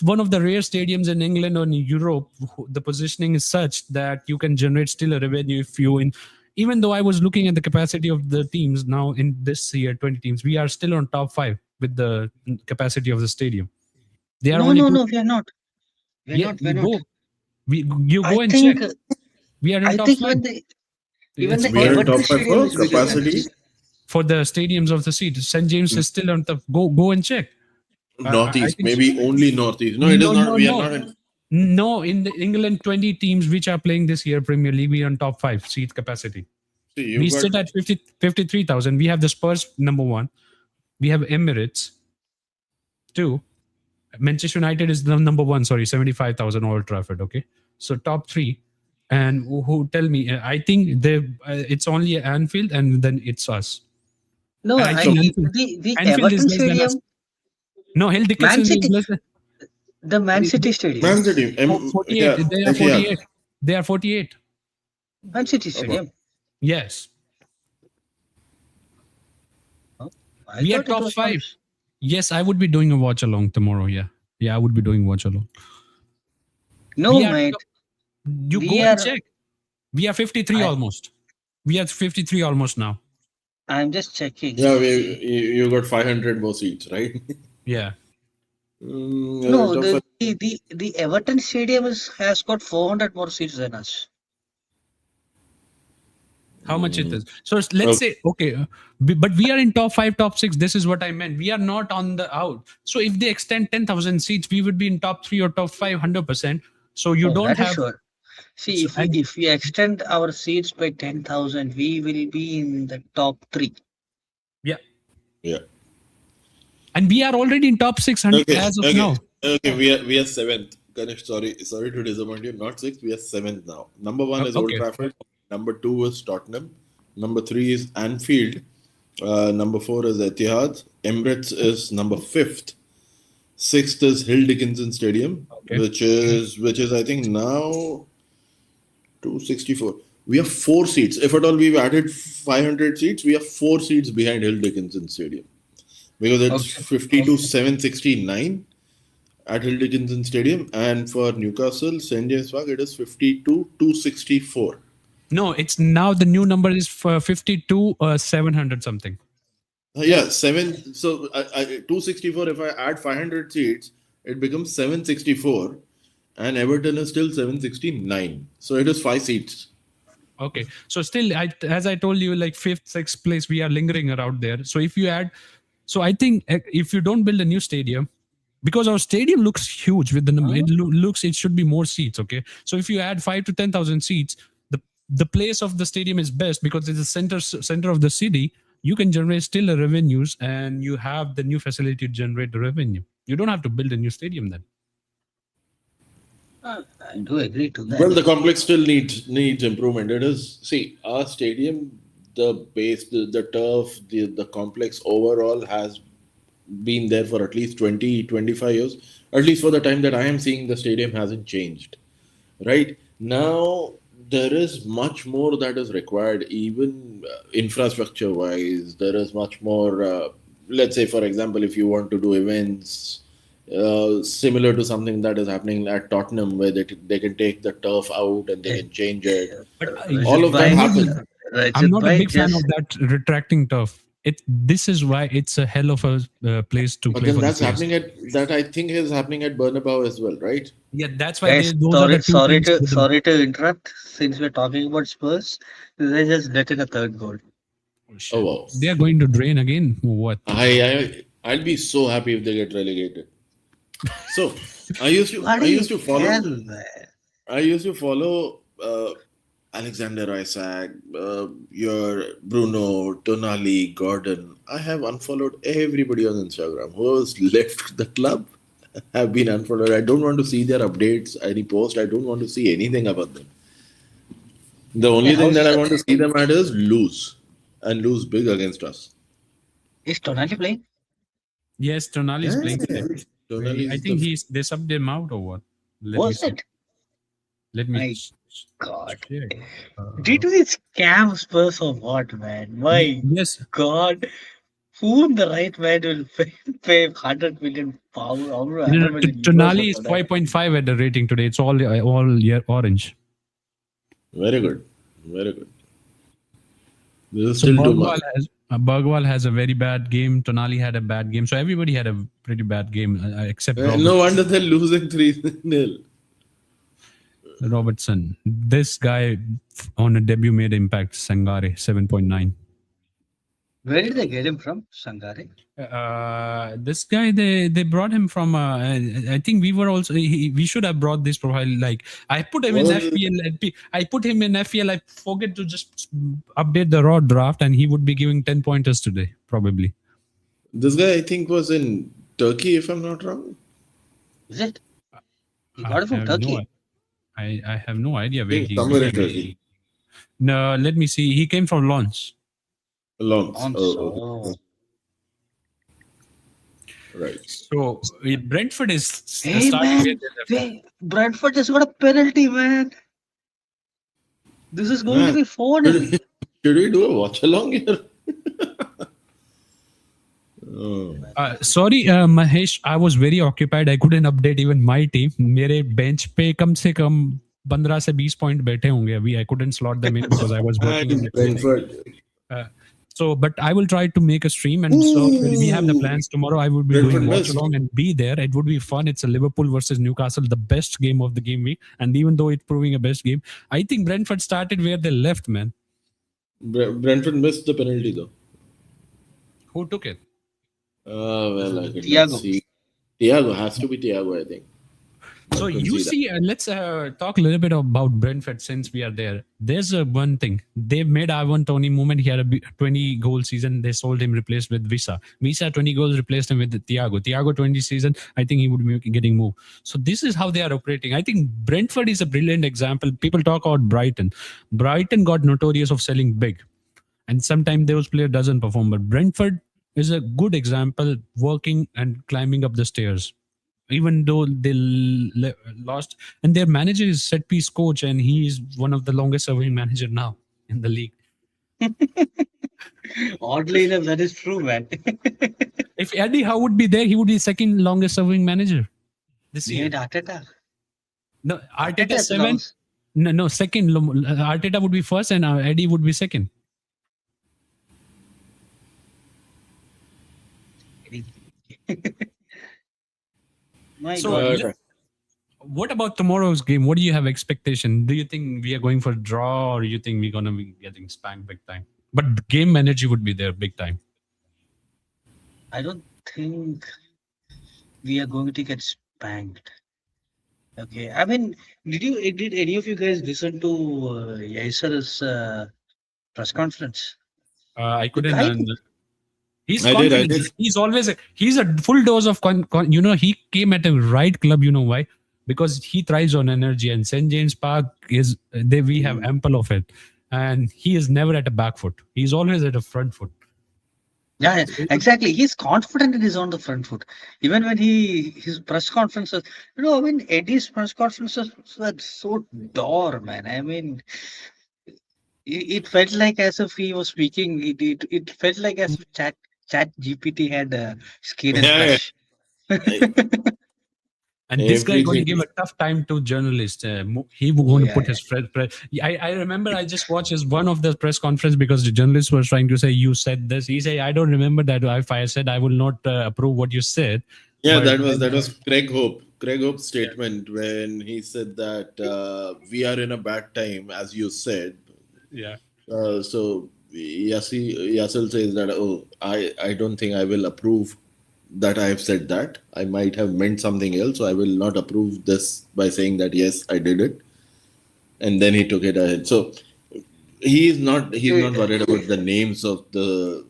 one of the rare stadiums in England or in Europe. The positioning is such that you can generate still a revenue if you in. Even though I was looking at the capacity of the teams now in this year, 20 teams, we are still on top five with the capacity of the stadium. They are No, only no, two. no, we are not. We're Yeah, not. We're you not. go. You I go and check. think. We are in I top think five. even It's the We are in Everton top five Stadium for is bigger than capacity. us. for the stadiums of the seat. St James is still on top. Go and check. I Northeast, think so. maybe only Northeast. No, it is No, not. no, We are no, not in. no. In the England 20 teams which are playing this year Premier League, we are on top five seat capacity. See, We you got sit at 53,000. We have the Spurs number one. We have Emirates two. Manchester United is the number one. Sorry, 75,000 Old Trafford. Okay, so top three. And who tell me? I think it's only Anfield, and then it's us. No, And I I think so. think Anfield, the Anfield is Everton less than us. Stadium, No, Hill Man Dickinson is City, less than the Man City Stadium, Man City, 48. yeah, They are FAR. 48. They are 48. Man City Okay. Stadium. Yes. Oh, I We are thought it top was five. not. Yes, I would be doing a watch along tomorrow. Yeah. Yeah, I would be doing watch along. No, We are, mate. you We go and are. check. We are 53 I. almost. We are 53 almost now. I'm just checking. Yeah, you got 500 more seats, right? Yeah. No, Top the Everton Stadium has got 400 more seats than us. How much it is. So let's say, okay, but we are in top 5, top 6. This is what I meant. We are not on the out. So if they extend 10,000 seats, we would be in top 3 or top 5, 100%. So you don't That is have. sure. See, So, and if we extend our seats by 10,000, we will be in the top 3. yeah, Yeah. and we are already in top 600 Okay. as of Okay. now. Okay. We are seventh. Ganesh, sorry to disappoint you. Not sixth. We are seventh now. Number 1 is Old Okay. Trafford. Number 2 is Tottenham. Number 3 is Anfield. Number 4 is Etihad. Emirates is number 5th. 6th is Hill Dickinson Stadium, Okay. which is I think now 264. We have 4 seats. If at all we've added 500 seats, we have 4 seats behind Hill Dickinson Stadium because it's Okay. 52,769 at Hill Dickinson Stadium, and for Newcastle St James Park it is 52,264. No, it's now the new number is for 52, 700 something. Yeah, 7. So 264. If I add 500 seats, it becomes 764, and Everton is still 769. So it is 5 seats. Okay. So still, as I told you, like 5th, 6th place, we are lingering around there. So if you add, so I think if you don't build a new stadium, because our stadium looks huge with the number, it should be more seats. Okay. So if you add 5 to 10,000 seats, the place of the stadium is best because it's the center of the city. You can generate still a revenues, and you have the new facility to generate the revenue. You don't have to build a new stadium then. I do agree to that. Well, the complex still needs improvement. It is, see, our stadium, the base, the turf, the complex overall has been there for at least 20, 25 years. At least for the time that I am seeing, the stadium hasn't changed. Right now, there is much more that is required, even infrastructure wise. There is much more. Let's say, for example, if you want to do events similar to something that is happening at Tottenham, where they can take the turf out and they can change it. But All of that happens. I'm not a big fan of that retracting turf. This is why it's a hell of a place to But play then for that's the players. happening that I think is happening at Bernabeu as well, right? Yeah, that's why Guys, those are the two things. sorry to interrupt. Since we're talking about Spurs, they just let in a third goal. Oh wow! They are going to drain again. What? I'll be so happy if they get relegated. So I used to follow. Hell, man. I used to follow Alexander Isak, your Bruno, Tonali, Gordon. I have unfollowed everybody on Instagram who has left the club. Have been unfollowed. I don't want to see their updates, any post. I don't want to see anything about them. The only thing that I want to see them at is lose and lose big against us. Is Tonali playing? Yes, Tonali is playing today. Tonali I is think they subbed him out or what? Let me My check. God. Due to these scam Spurs or what, man? My Yes. God. Who in the right man will pay 100 million pounds? Tonali is 5.5 at the rating today. It's all year orange. Very good. Very good. This is still too much. Bergwall has a very bad game. Tonali had a bad game. So everybody had a pretty bad game except No wonder they're losing 3-0. Robertson. This guy on a debut made impact. Sangare, 7.9. Where did they get him from? Sangare? This guy, they brought him from. I think we were also. We should have brought this profile. Like I put him in FPL. I put him in FPL. I forget to just update the raw draft, and he would be giving 10 pointers today, probably. This guy, I think, was in Turkey, if I'm not wrong. Is it? He got it from Turkey. I have no idea where he. Somewhere in Turkey. No, let me see. He came from Lens. Oh. Right. So Brentford is hey man, Brentford just got a penalty, man. This is going to be 4-0. Should we do a watch along here? Sorry, Mahesh, I was very occupied. I couldn't update even my team. मेरे bench पे कम से कम 15 से 20 point बैठे होंगे अभी. I couldn't slot them in because I was working. Brentford. So, but I will try to make a stream, and so we have the plans tomorrow. I will be doing watch along and be there. It would be fun. It's a Liverpool versus Newcastle, the best game of the game week. And even though it's proving a best game, I think Brentford started where they left, man. Brentford missed the penalty though. Who took it? Well, I could not Thiago. see. Thiago has to be Thiago, I think. So I couldn't you see that. see, let's talk a little bit about Brentford since we are there. There's one thing they've made Ivan Tony moment. He had a 20 goal season. They sold him, replaced with Visa. Visa 20 goals, replaced him with Thiago. Thiago 20 season. I think he would be getting moved. So this is how they are operating. I think Brentford is a brilliant example. People talk about Brighton. Brighton got notorious of selling big, and sometimes those player doesn't perform. But Brentford is a good example, working and climbing up the stairs even though they lost, and their manager is set piece coach and he is one of the longest serving manager now in the league. Oddly enough, that is true, man. If Eddie Howe would be there, he would be second longest serving manager this year. Behind Arteta. No, Arteta Arteta is the 7. longest. No, second. Arteta would be first and Eddie would be second. My So God. what about tomorrow's game? What do you have expectation? Do you think we are going for a draw, or do you think we're gonna be getting spanked big time? But game energy would be there big time. I don't think we are going to get spanked. Okay. I mean, did any of you guys listen to Jaissle's press conference? I The couldn't. guy, He's I did. confident. He's always he's a full dose of he came at a right club. You know why? Because he thrives on energy, and St James Park is they we have ample of it, and he is never at a back foot. He's always at a front foot. yeah, So, exactly. He's confident and he's on the front foot. Even when his press conferences, I mean, Eddie's press conferences were so door, man. I mean, it felt like as if he was speaking. It felt like as if Chat GPT had skin and Yeah, flesh. yeah. and this guy going to Everything. give a tough time to journalists. He was Oh going to yeah, put his I remember I just watched his one of the press conference because the journalist was trying to say you said this. He said I don't remember that. If I said I will not approve what you said, Yeah, but that was Craig Hope. Craig Hope's yeah, statement when he said that we are in a bad time, as you said. yeah. So Yasil says that, oh, I don't think I will approve that I have said that. I might have meant something else, so I will not approve this by saying that yes, I did it. And then he took it ahead. So he's not worried about the names of the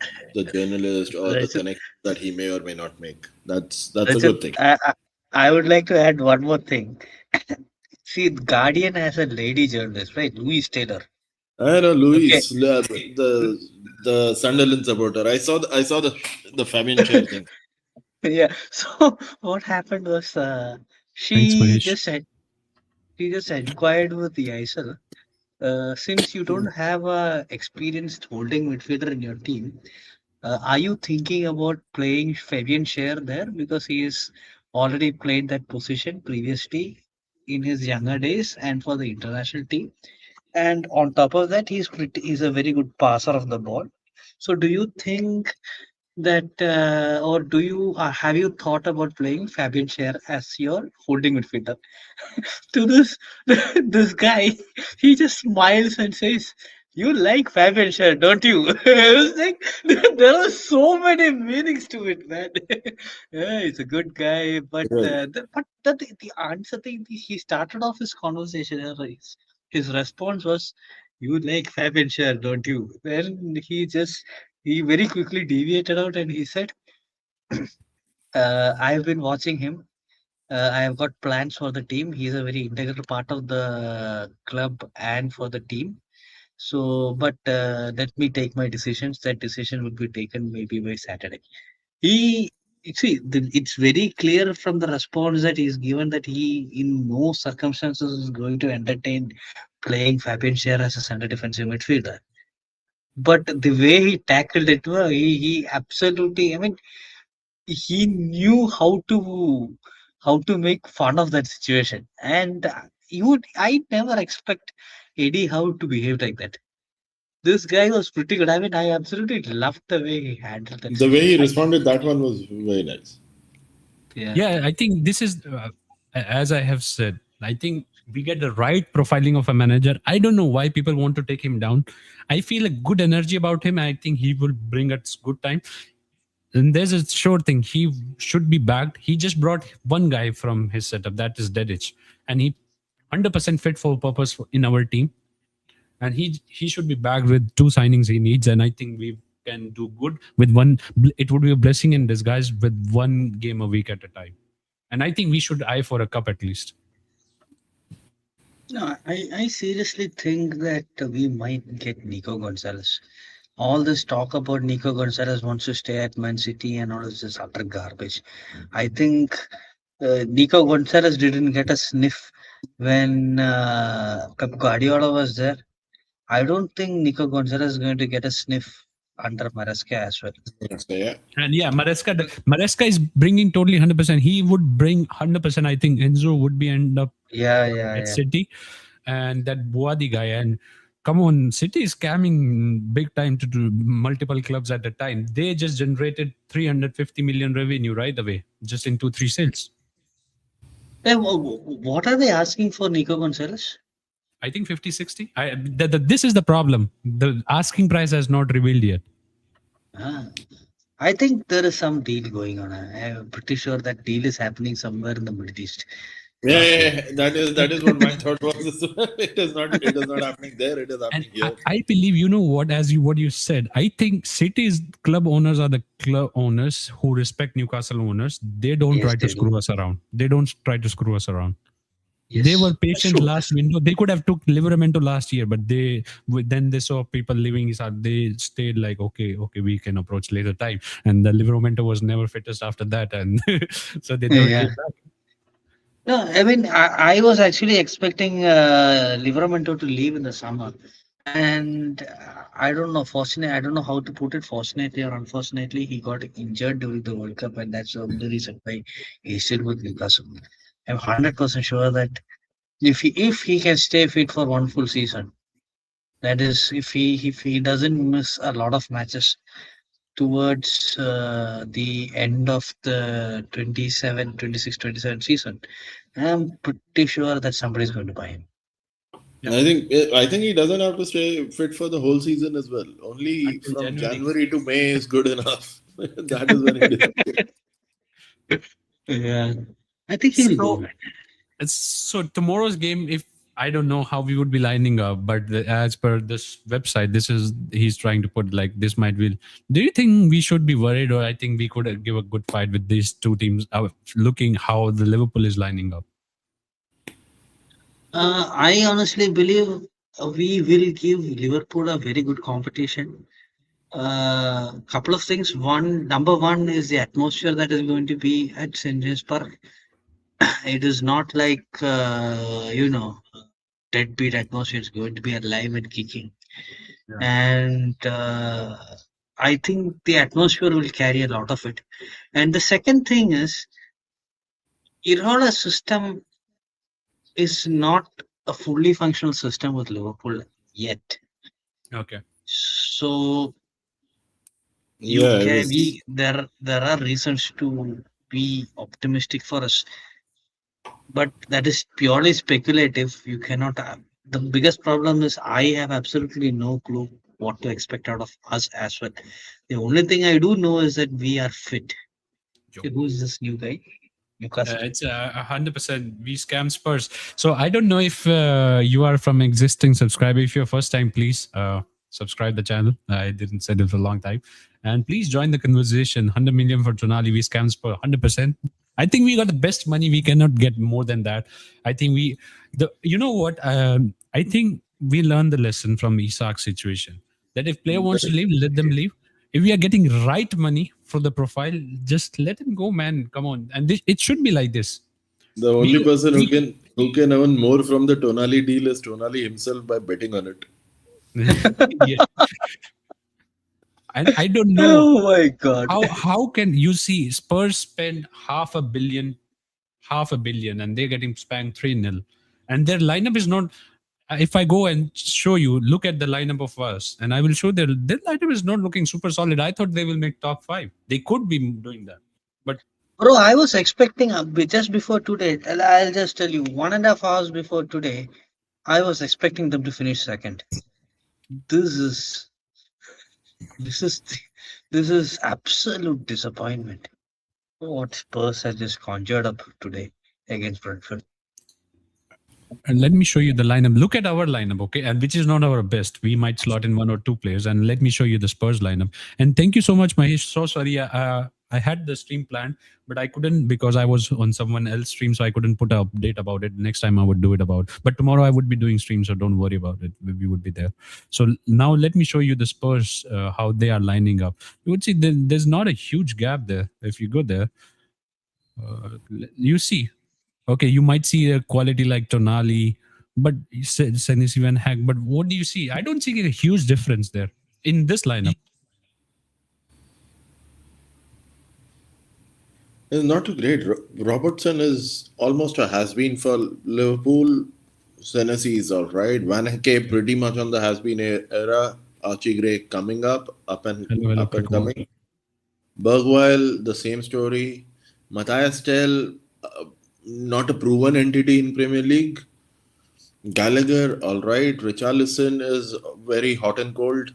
journalist or the Rachel, connection that he may or may not make. That's a Rachel, good thing. I would like to add one more thing. See, Guardian has a lady journalist, right? Louise Taylor. I know Okay. Luis, the Sunderland supporter. I saw the Fabian Chair thing. Yeah. So what happened was Thanks, she Mahesh. just said she just inquired with the ISL. Since you don't have a experienced holding midfielder in your team, are you thinking about playing Fabian Scher there because he has already played that position previously in his younger days and for the international team? And on top of that, he's a very good passer of the ball. So, do you think that, or do you have you thought about playing Fabian Scher as your holding midfielder? To this this guy, he just smiles and says, "You like Fabian Scher, don't you?" I was like, there are so many meanings to it, man. Yeah, he's a good guy, but Well, the answer thing he started off his conversation. His response was, "You like Fabian Scher, don't you?" Then he very quickly deviated out and he said, "I've been watching him. I have got plans for the team. He's a very integral part of the club and for the team. So, but let me take my decisions. That decision will be taken maybe by Saturday." He, it's very clear from the response that he's given that he, in no circumstances, is going to entertain playing Fabian Schär as a center defensive midfielder. But the way he tackled it, he absolutely, I mean, he knew how to make fun of that situation, and I never expect Eddie Howe to behave like that. This guy was pretty good. I mean, I absolutely loved the way he handled that the way he situation. responded, that one was very nice. Yeah, Yeah, I think this is as I have said. I think we get the right profiling of a manager. I don't know why people want to take him down. I feel a good energy about him. I think he will bring us good time. And there's a sure thing. He should be backed. He just brought one guy from his setup, that is Dedic, and he 100% fit for purpose in our team. And he should be backed with two signings he needs. And I think we can do good with one. It would be a blessing in disguise with one game a week at a time. And I think we should eye for a cup at least. No, I seriously think that we might get Nico Gonzalez. All this talk about Nico Gonzalez wants to stay at Man City and all is just utter garbage. I think Nico Gonzalez didn't get a sniff when Pep Guardiola was there. I don't think Nico Gonzalez is going to get a sniff under Maresca as well. So, yeah. And yeah, Maresca is bringing totally 100%. He would bring 100%. I think Enzo would be end up at City, and that Boadi guy. And come on, City is scamming big time to do multiple clubs at a time. They just generated 350 million revenue right away, just in 2-3 sales. What are they asking for Nico Gonzalez? I think 50-60. This is the problem. The asking price has not revealed yet. I think there is some deal going on. I'm pretty sure that deal is happening somewhere in the Middle East. Yeah. That is what my thought was. It is not happening there. It is happening here. I believe, you know what, what you said. I think City's club owners are the club owners who respect Newcastle owners. They don't try to screw us around. They don't try to screw us around. Yes, they were patient last window. They could have took Liverpool last year, but then they saw people leaving. They stayed like, okay, we can approach later time. And the Liverpool was never fittest after that, and so they never came back. No, I mean, I was actually expecting Liverpool to leave in the summer, and I don't know. Fortunately, I don't know how to put it. Fortunately or unfortunately, he got injured during the World Cup, and that's the only reason why he's still with Newcastle. I'm 100% sure that if he can stay fit for one full season, that is, if he doesn't miss a lot of matches towards the end of the 26-27 season, I'm pretty sure that somebody's going to buy him. Yeah. I think he doesn't have to stay fit for the whole season as well. Only from January to May is good enough. That is when it is. Yeah. I think he'll go. So tomorrow's game, if I don't know how we would be lining up, but as per this website, he's trying to put like this might be. Do you think we should be worried, or I think we could give a good fight with these two teams? Looking how the Liverpool is lining up. I honestly believe we will give Liverpool a very good competition. Couple of things. Number one is the atmosphere that is going to be at St. James Park. It is not like deadbeat atmosphere. It's going to be alive and kicking, and I think the atmosphere will carry a lot of it. And the second thing is, Iraola's system is not a fully functional system with Liverpool yet. Okay. So there are reasons to be optimistic for us. But that is purely speculative. You cannot. The biggest problem is I have absolutely no clue what to expect out of us as well. The only thing I do know is that we are fit. Who is this new guy? Newcastle. It's 100%. We scam Spurs. So I don't know if you are from existing subscriber. If you're first time, please subscribe the channel. I didn't say it for a long time. And please join the conversation. 100 million for Tonali. We scam Spurs 100%. I think we got the best money. We cannot get more than that. I think you know what? I think we learned the lesson from Isak's situation. That if player wants to leave, let them leave. If we are getting right money for the profile, just let him go, man. Come on. And it should be like this. The only person who can earn more from the Tonali deal is Tonali himself by betting on it. Yeah. And I don't know. Oh my God. How can you see Spurs spend half a billion, and they're getting spanked 3-0, and their lineup is not. If I go and show you, look at the lineup of us, and I will show their lineup is not looking super solid. I thought they will make top 5. They could be doing that, but Bro, I was expecting just before today. I'll just tell you, 1.5 hours before today, I was expecting them to finish second. This is this is this is absolute disappointment. What Spurs has just conjured up today against Brentford. And let me show you the lineup. Look at our lineup, okay? And which is not our best. We might slot in one or two players. And let me show you the Spurs lineup. And thank you so much, Mahesh. So sorry. I had the stream planned, but I couldn't because I was on someone else's stream, so I couldn't put an update about it. Next time I would do it about. But tomorrow I would be doing stream, so don't worry about it. We would be there. So now let me show you the Spurs how they are lining up. You would see there's not a huge gap there. If you go there, you see. Okay, you might see a quality like Tonali, but Senesi Van Hack. But what do you see? I don't see a huge difference there in this lineup. It's not too great. Robertson is almost a has-been for Liverpool. Senesi is all right. Van Hecke pretty much on the has-been era. Archie Gray coming Hello, up and Pickle. coming. Bergwijn, the same story. Matthias Jaissle, not a proven entity in Premier League. Gallagher, all right. Richarlison is very hot and cold.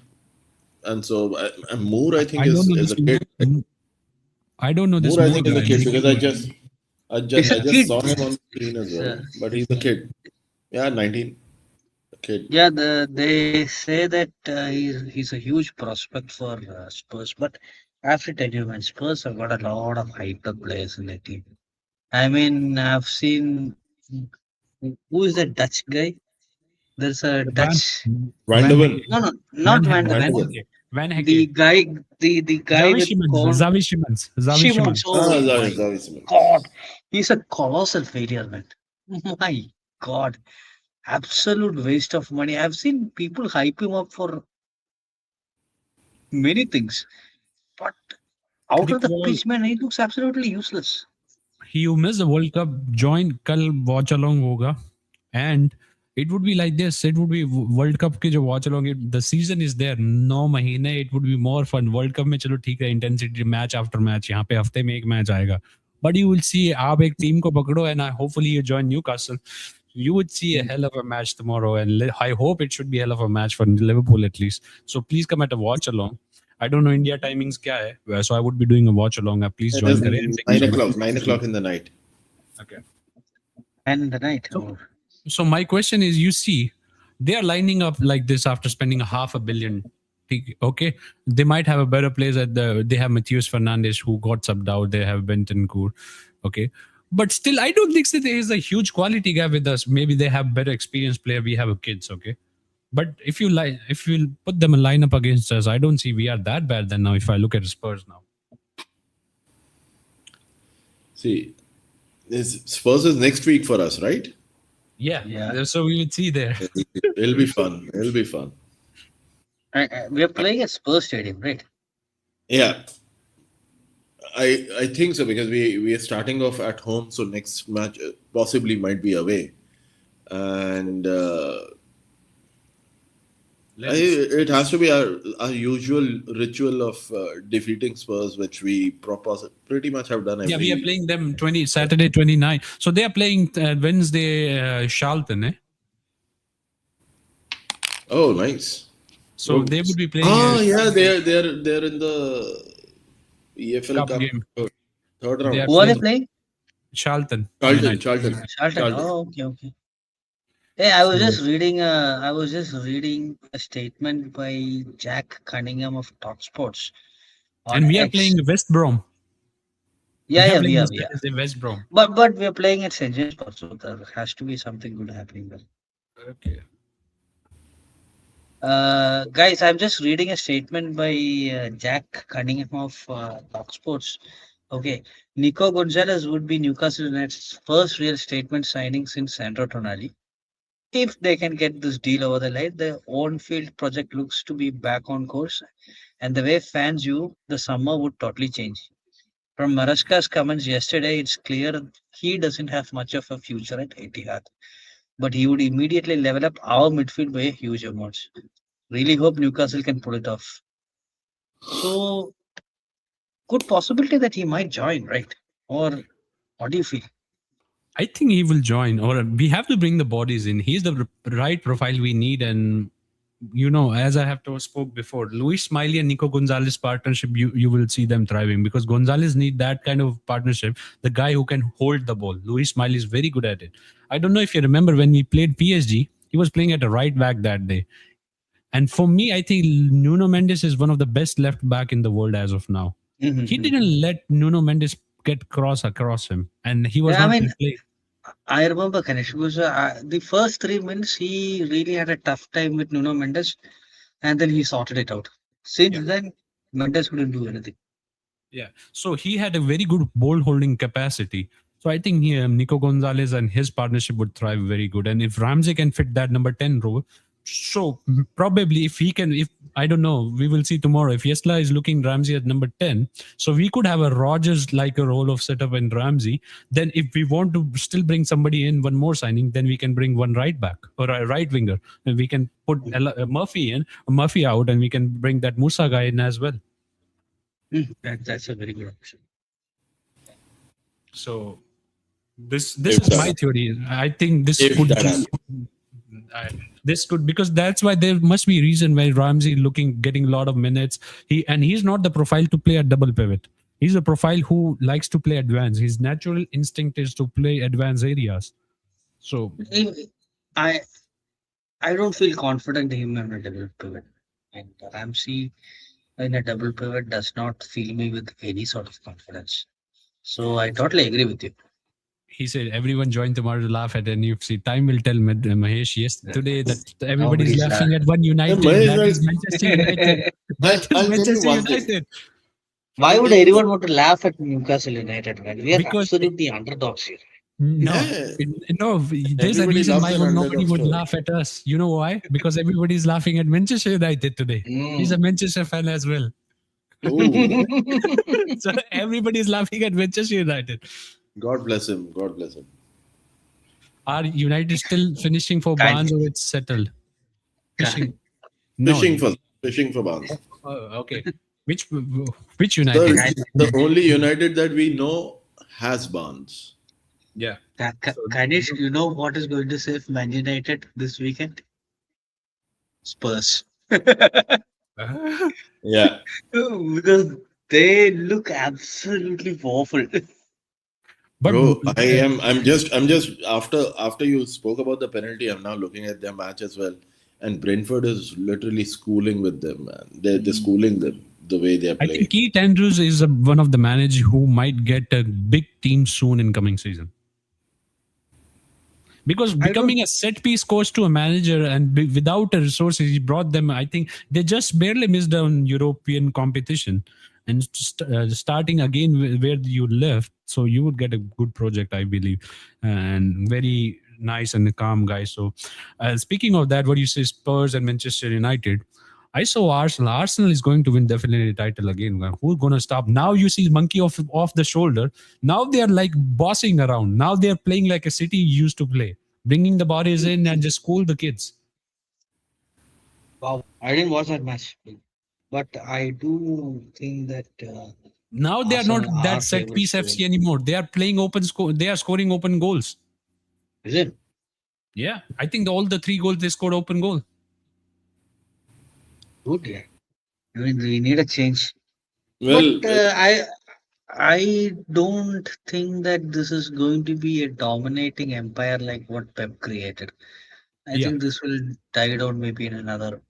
And so Moore, I think, I don't know is this. a kid. I don't know this Moore, I more think, is a guy. kid because He's I a just kid. saw him on the screen as well. So, But he's a kid. Yeah, 19. A kid. yeah, they say that he's a huge prospect for Spurs, but I have to tell you, man, Spurs have got a lot of hyped up players in their team. I mean, I've seen who is that Dutch guy? There's a Van Dutch. Van Van der Hecke. Ven. No, no, Van not Van Hecke. der Van der Ven. Ven. Van The Hecke. guy, the guy Xavi with Simons. Xavi Simons. Xavi Shimons. Simons. Oh my Xavi Simons. God, he's a colossal failure, man. My God, absolute waste of money. I've seen people hype him up for many things, but out of the Crickball. pitch, man, he looks absolutely useless. He who missed the World Cup join कल watch along होगा and it would be like this. It would be World Cup के जो watch along the season is there 9 महीने. It would be more fun. World Cup में चलो ठीक है intensity match after match. यहाँ पे हफ्ते में एक match आएगा. But you will see आप एक team को पकड़ो and hopefully you join Newcastle. You would see a hell of a match tomorrow, and I hope it should be a hell of a match for Liverpool at least. So please come at a watch along. I don't know India timings क्या है, so I would be doing a watch along. Please It join is करें. And thank you 9 so much. o'clock. 9 o'clock in the night. Okay. And in the night, So, so my question is, you see, they are lining up like this after spending $500 million. Okay, they might have a better place at the. They have Matheus Fernandes who got subbed out. They have Bentancur. Okay, but still, I don't think that there is a huge quality gap with us. Maybe they have better experienced player. We have kids. Okay, but if you put them a lineup against us, I don't see we are that bad. Then now, if I look at Spurs now, See, Spurs is next week for us, right? yeah. Yeah. So we would see there. It'll be fun. It'll be fun. we are playing at Spurs Stadium, right? Yeah, I think so because we are starting off at home, so next match possibly might be away, and it has to be our usual ritual of defeating Spurs, which we pretty much have done every. Yeah, we are playing them Saturday 29. So they are playing Wednesday Charlton. Oh, nice. So they would be playing. Oh yeah, they're in the EFL Cup Cup game. third They round. are Who are they playing playing? Charlton. Charlton. United. Charlton. Charlton. Oh, okay. Hey, I was just reading. I was just reading a statement by Jack Cunningham of Talksports. And we are playing West Brom. Yeah, we we are are. playing Saturday West Brom. But we are playing at St James Park, so there has to be something good happening there. Okay. Guys, I'm just reading a statement by Jack Cunningham of Talksports. Okay, Nico Gonzalez would be Newcastle United's first real statement signing since Sandro Tonali. If they can get this deal over the line, the on-field project looks to be back on course, and the way fans view the summer would totally change. From Maraska's comments yesterday, it's clear he doesn't have much of a future at Etihad, but he would immediately level up our midfield by a huge amount. Really hope Newcastle can pull it off. So, good possibility that he might join, right? Or what do you feel? I think he will join, or we have to bring the bodies in. He's the right profile we need, and as I have to spoke before, Luis Smiley and Nico Gonzalez partnership, you will see them thriving because Gonzalez need that kind of partnership. The guy who can hold the ball. Luis Smiley is very good at it. I don't know if you remember when we played PSG, he was playing at a right back that day. And for me, I think Nuno Mendes is one of the best left back in the world as of now. He didn't let Nuno Mendes get cross across him, and he was Yeah, I not mean, playing. I remember Ganesh because the first 3 minutes he really had a tough time with Nuno Mendes, and then he sorted it out. Since then, Mendes couldn't do anything. Yeah. So he had a very good ball holding capacity. So I think Nico Gonzalez and his partnership would thrive very good. And if Ramsey can fit that number 10 role, so probably if he can, if I don't know, we will see tomorrow. If Yesla is looking Ramsey at number 10, so we could have a Rogers like a role of setup in Ramsey. Then if we want to still bring somebody in, one more signing, then we can bring one right back or a right winger. And we can put Murphy in, Murphy out, and we can bring that Musa guy in as well. That's a very good option. So this If is that my theory. I think this If could that just this could, because that's why there must be a reason why Ramsey getting a lot of minutes. He's not the profile to play at double pivot. He's a profile who likes to play advanced. His natural instinct is to play advanced areas. So I I don't feel confident in him in a double pivot, and Ramsey in a double pivot does not fill me with any sort of confidence. So I totally agree with you. he said, everyone join tomorrow to laugh at NFC. Time will tell Mahesh. Yes, today that everybody's Nobody's laughing at one United. Mahesh, That is Manchester United. That is I'll tell you Manchester one thing. United. Why I'll would tell you anyone want to laugh at Newcastle United, man? We are Because absolutely underdogs here. no, Yeah. no. There's a Everybody reason loves why an nobody underdog would story. laugh at us. You know why? Because everybody's laughing at Manchester United today. He's a Manchester fan as well. Oh, So everybody's laughing at Manchester United. God bless him. God bless him. Are United still finishing for Kind. Barnes or it's settled? Fishing. No. Fishing for Barnes. Oh, okay. Which United? The only United that we know has Barnes. Yeah. Ganesh, you know what is going to save Man United this weekend? Spurs. Yeah. Because they look absolutely awful. But Bro, I'm just after you spoke about the penalty, I'm now looking at their match as well. And Brentford is literally schooling with them, man. They're schooling them the way they're I playing. think Keith Andrews is one of the managers who might get a big team soon in coming season. Because becoming a set piece coach to a manager and without the resources, he brought them. I think they just barely missed on European competition and starting again where you left. So you would get a good project, I believe, and very nice and calm guy. So speaking of that, what you say, Spurs and Manchester United. I saw Arsenal. Arsenal is going to win definitely title again. Who's going to stop? Now you see monkey off the shoulder. Now they are like bossing around. Now they are playing like a City used to play, bringing the bodies in and just school the kids. Wow. I didn't watch that match. But I do think that Now they are not Arsenal that are set piece favorites to FC anymore. They are playing open score. They are scoring open goals. win. Is it? Yeah, I think all the 3 goals they scored open goal. Good, yeah. I mean, we need a change. Well, But I don't think that this is going to be a dominating empire like what Pep created. I Yeah. think this will die down maybe in another, in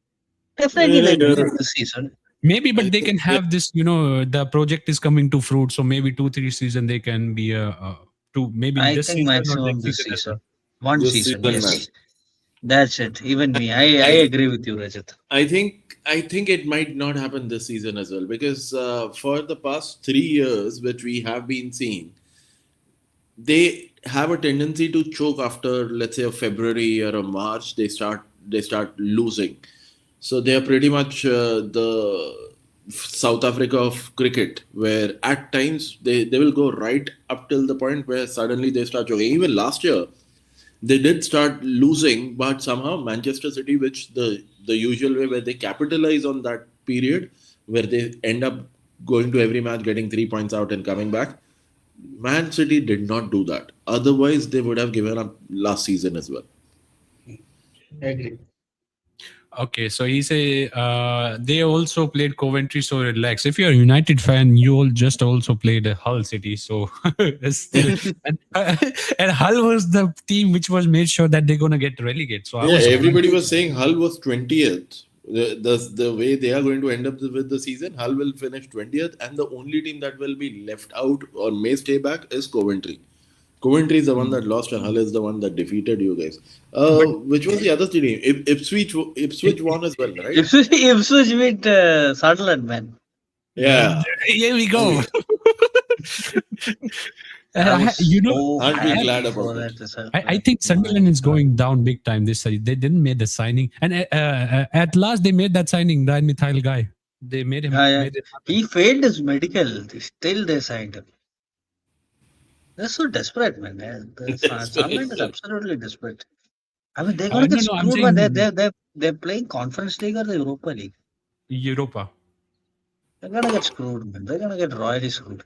definitely a like year, not this season. Maybe, I but they think can have this. The project is coming to fruit. So maybe 2-3 season they can be two. Maybe I this think season or maximum next this season as well. season. One this season, season, man. yes. That's it. Even me. I I agree with you, Rajat. I think it might not happen this season as well because for the past 3 years, which we have been seeing, they have a tendency to choke after, let's say, a February or a March. They start losing, so they are pretty much the South Africa of cricket, where at times they will go right up till the point where suddenly they start choking. Even last year, they did start losing, but somehow Manchester City, which the usual way where they capitalize on that period, where they end up going to every match, getting 3 points out and coming back, Man City did not do that. Otherwise, they would have given up last season as well. Agree. Okay, so he say they also played Coventry, so relax. If you're a United fan, you all just also played Hull City, so it's still and Hull was the team which was made sure that they're gonna get relegated. So I Yeah, was surprised. everybody was saying Hull was 20th. The way they are going to end up with the season, Hull will finish 20th, and the only team that will be left out or may stay back is Coventry. Coventry is the one that lost, and Hull is the one that defeated you guys. But Which was the other team? Ipswich won as well, right? Ipswich beat Sunderland, man. Yeah, here we go. I was You know, so aren't we happy glad for about that it? result. I think Sunderland is going down big time this year. They didn't make the signing, and at last they made that signing, Ryan Mithail guy. They made him Yeah. made it happen. He failed his medical. Still, they signed him. They're so desperate, man. It's very Sunderland is sad. absolutely desperate. I mean, they're gonna get No, I'm screwed, man. saying They're playing Conference League or the Europa League. Europa. They're gonna get screwed, man. They're gonna get royally screwed.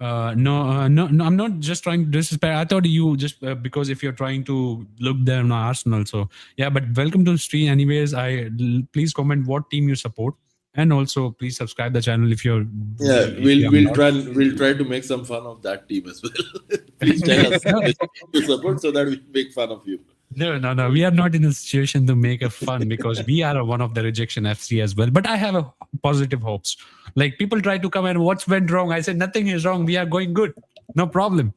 No, I'm not just trying to disrespect. I thought you just because if you're trying to look them Arsenal. So yeah, but welcome to the stream. Anyways, please comment what team you support, and also please subscribe the channel if you're Yeah, if you have not. we'll try to make some fun of that team as well. Please tell us which team you support so that we make fun of you. No. We are not in a situation to make a fun because we are one of the rejection FC as well. But I have a positive hopes. Like people try to come and what's went wrong. I said nothing is wrong. We are going good. No problem.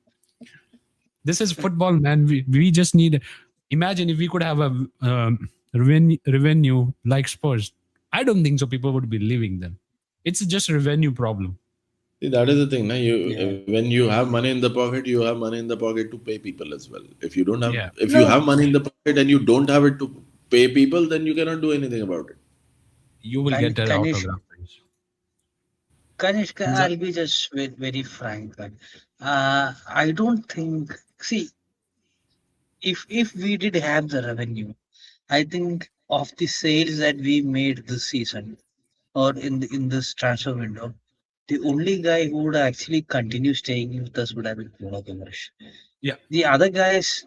This is football, man. We just need. Imagine if we could have a revenue like Spurs. I don't think so. People would be leaving them. It's just a revenue problem. See, that is the thing. Na? Yeah. When you have money in the pocket, you have money in the pocket to pay people as well. Yeah. If you No, have money in the pocket and you don't have it to pay people, then you cannot do anything about it. You will get an Kanish, autograph. Kanishka, Is that- I'll be just very frank, man. I don't think. See, if we did have the revenue, I think of the sales that we made this season or in this transfer window, the only guy who would actually continue staying with us would have been Bruno Guimaraes. Yeah. The other guys,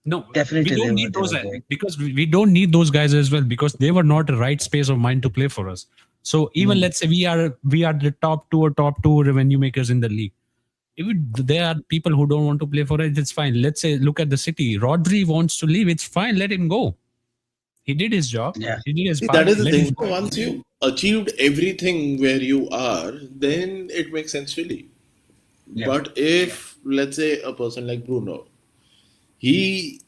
No, we definitely don't they need those were going. because we don't need those guys as well because they were not the right space of mind to play for us. So even let's say we are the top two revenue makers in the league. If there are people who don't want to play for it, it's fine. Let's say look at the City. Rodri wants to leave. It's fine. Let him go. He did his job. Yeah. He did his See, part. that is the Let thing. him go. Once you achieved everything where you are, then it makes sense to leave. Yeah. But if, let's say, a person like Bruno, he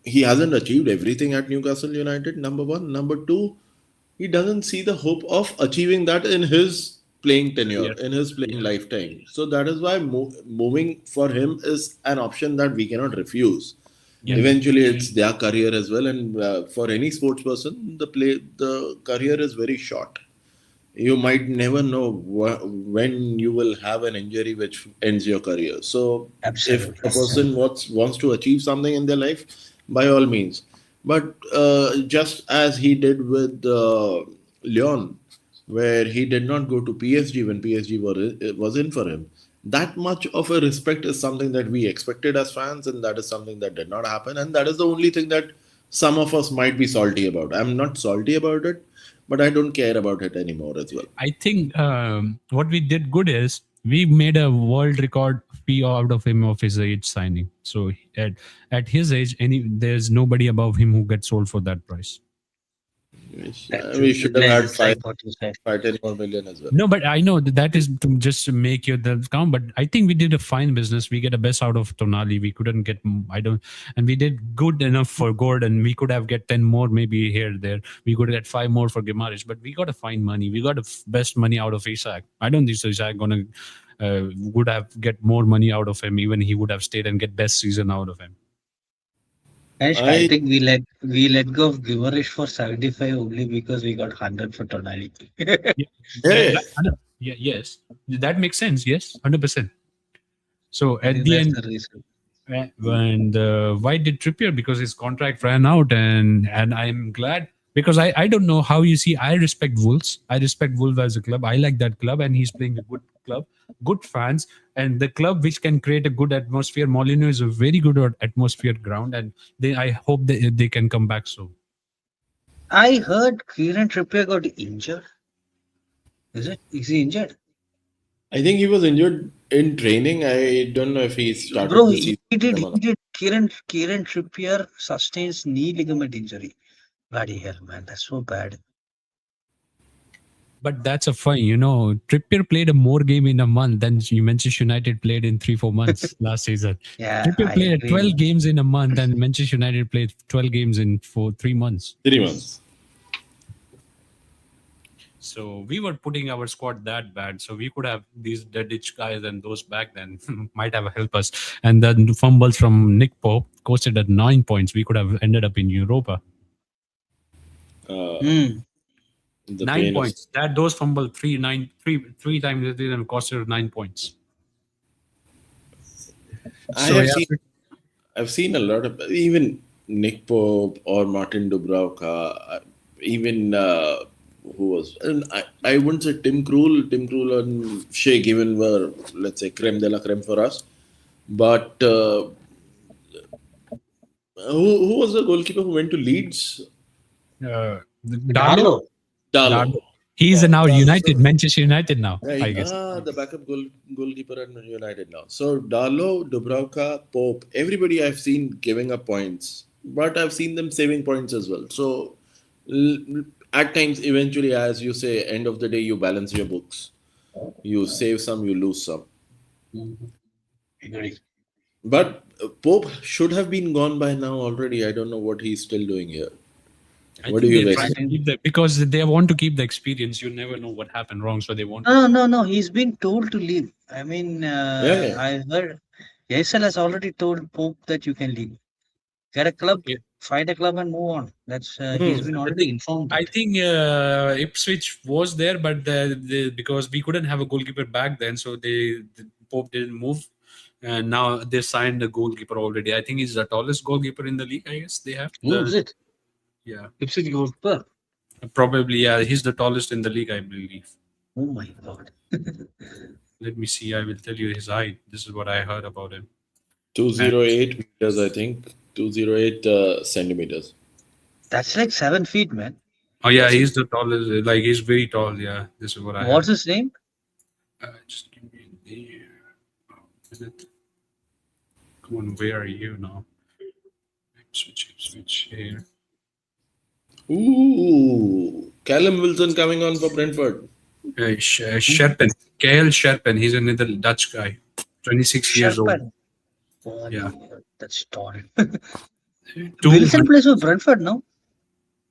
he hasn't achieved everything at Newcastle United, number one. Number two, he doesn't see the hope of achieving that in his playing tenure, Yeah. in his playing lifetime. So that is why moving for him is an option that we cannot refuse. Yeah. Eventually, it's their career as well, and for any sports person, the career is very short. You might never know when you will have an injury which ends your career. So, if Absolutely. a person wants to achieve something in their life, by all means. But just as he did with Leon, where he did not go to PSG when PSG was in for him, that much of a respect is something that we expected as fans, and that is something that did not happen. And that is the only thing that some of us might be salty about. I'm not salty about it, but I don't care about it anymore as well. I think what we did good is we made a world record fee out of him of his age signing. So at his age, there's nobody above him who gets sold for that price. We should have had It's like what you said. 10 more million as well. No, but I know that is to just to make you the count. But I think we did a fine business. We get the best out of Tonali. We couldn't get and we did good enough for Gordon. We could have get 10 more maybe here there. We could get 5 more for Guimaraes, but we got a fine money. We got the best money out of Isak. I don't think so. Isak gonna would have get more money out of him. Even he would have stayed and get best season out of him. I think we let go of Guimaraes for 75 only because we got 100 for Tonali. Yes, that makes sense. Yes, 100%. So I at think the that's end, the reason. and why did Trippier? Because his contract ran out, and I'm glad Because I don't know how you see. I respect Wolves. I respect Wolves as a club. I like that club, and he's playing a good club, good fans, and the club which can create a good atmosphere. Molyneux is a very good atmosphere ground, and they I hope they can come back soon. I heard Kieran Trippier got injured. Is it? Is he injured? I think he was injured in training. I don't know if he Bro, started the season he with did. them He or not. did. Kieran Trippier sustains knee ligament injury. Bloody hell, man. That's so bad. But that's a fine, Trippier played a more game in a month than Manchester United played in 3-4 months last season. Yeah, Trippier I played agree. 12 games in a month, and Manchester United played 12 games in 3 months. 3 months. So we were putting our squad that bad. So we could have these Deaditch guys and those back then might have helped us. And then fumbles from Nick Pope costed at 9 points. We could have ended up in Europa. Uh, Hmm. the Nine pain of. points. That those fumble three times it did and costed 9 points. I So have yeah, seen. I've seen a lot of even Nick Pope or Martin Dubravka, even who was and I wouldn't say Tim Krul. Tim Krul and Shea Given were, let's say, creme de la creme for us. But who was the goalkeeper who went to Leeds? Darlow. Darlow. Darlow. Darlow. He's Yeah, now Darlow. United, Manchester United now, Right. I guess. The backup goalkeeper at Man United now. So Darlow, Dubravka, Pope, everybody I've seen giving up points, but I've seen them saving points as well. So at times, eventually, as you say, end of the day, you balance your books. You save some, you lose some. Mhm. Agree. But Pope should have been gone by now already. I don't know what he's still doing here. I What do think you they're guys trying think? to keep that because they want to keep the experience. You never know what happened wrong, so they want to. No. He's been told to leave. I mean, Yeah, yeah. I heard Jaissle has already told Pope that you can leave. Get a club, Okay. find a club, and move on. That's Hmm. he's been The already thing, informed I that. think Ipswich was there, but because we couldn't have a goalkeeper back then, so the Pope didn't move, and now they signed a goalkeeper already. I think he's the tallest goalkeeper in the league. I guess they have Who is it? yeah, Ipswich goalkeeper. probably yeah. He's the tallest in the league, I believe. Oh my god. Let me see. I will tell you his height. This is what I heard about him. 208 meters, I think. 208 centimeters. That's like 7 feet, man. Oh yeah, That's it. he's the tallest. Like he's very tall. Yeah, this is what I What's heard. his name? Just give me a minute. Come on, where are you now? Switch here. Ooh, Callum Wilson coming on for Brentford. Sherpen, Kael Sherpen. He's another Dutch guy, 26 years old. Sherpan. Yeah, That's tall. 200. Wilson plays for Brentford now.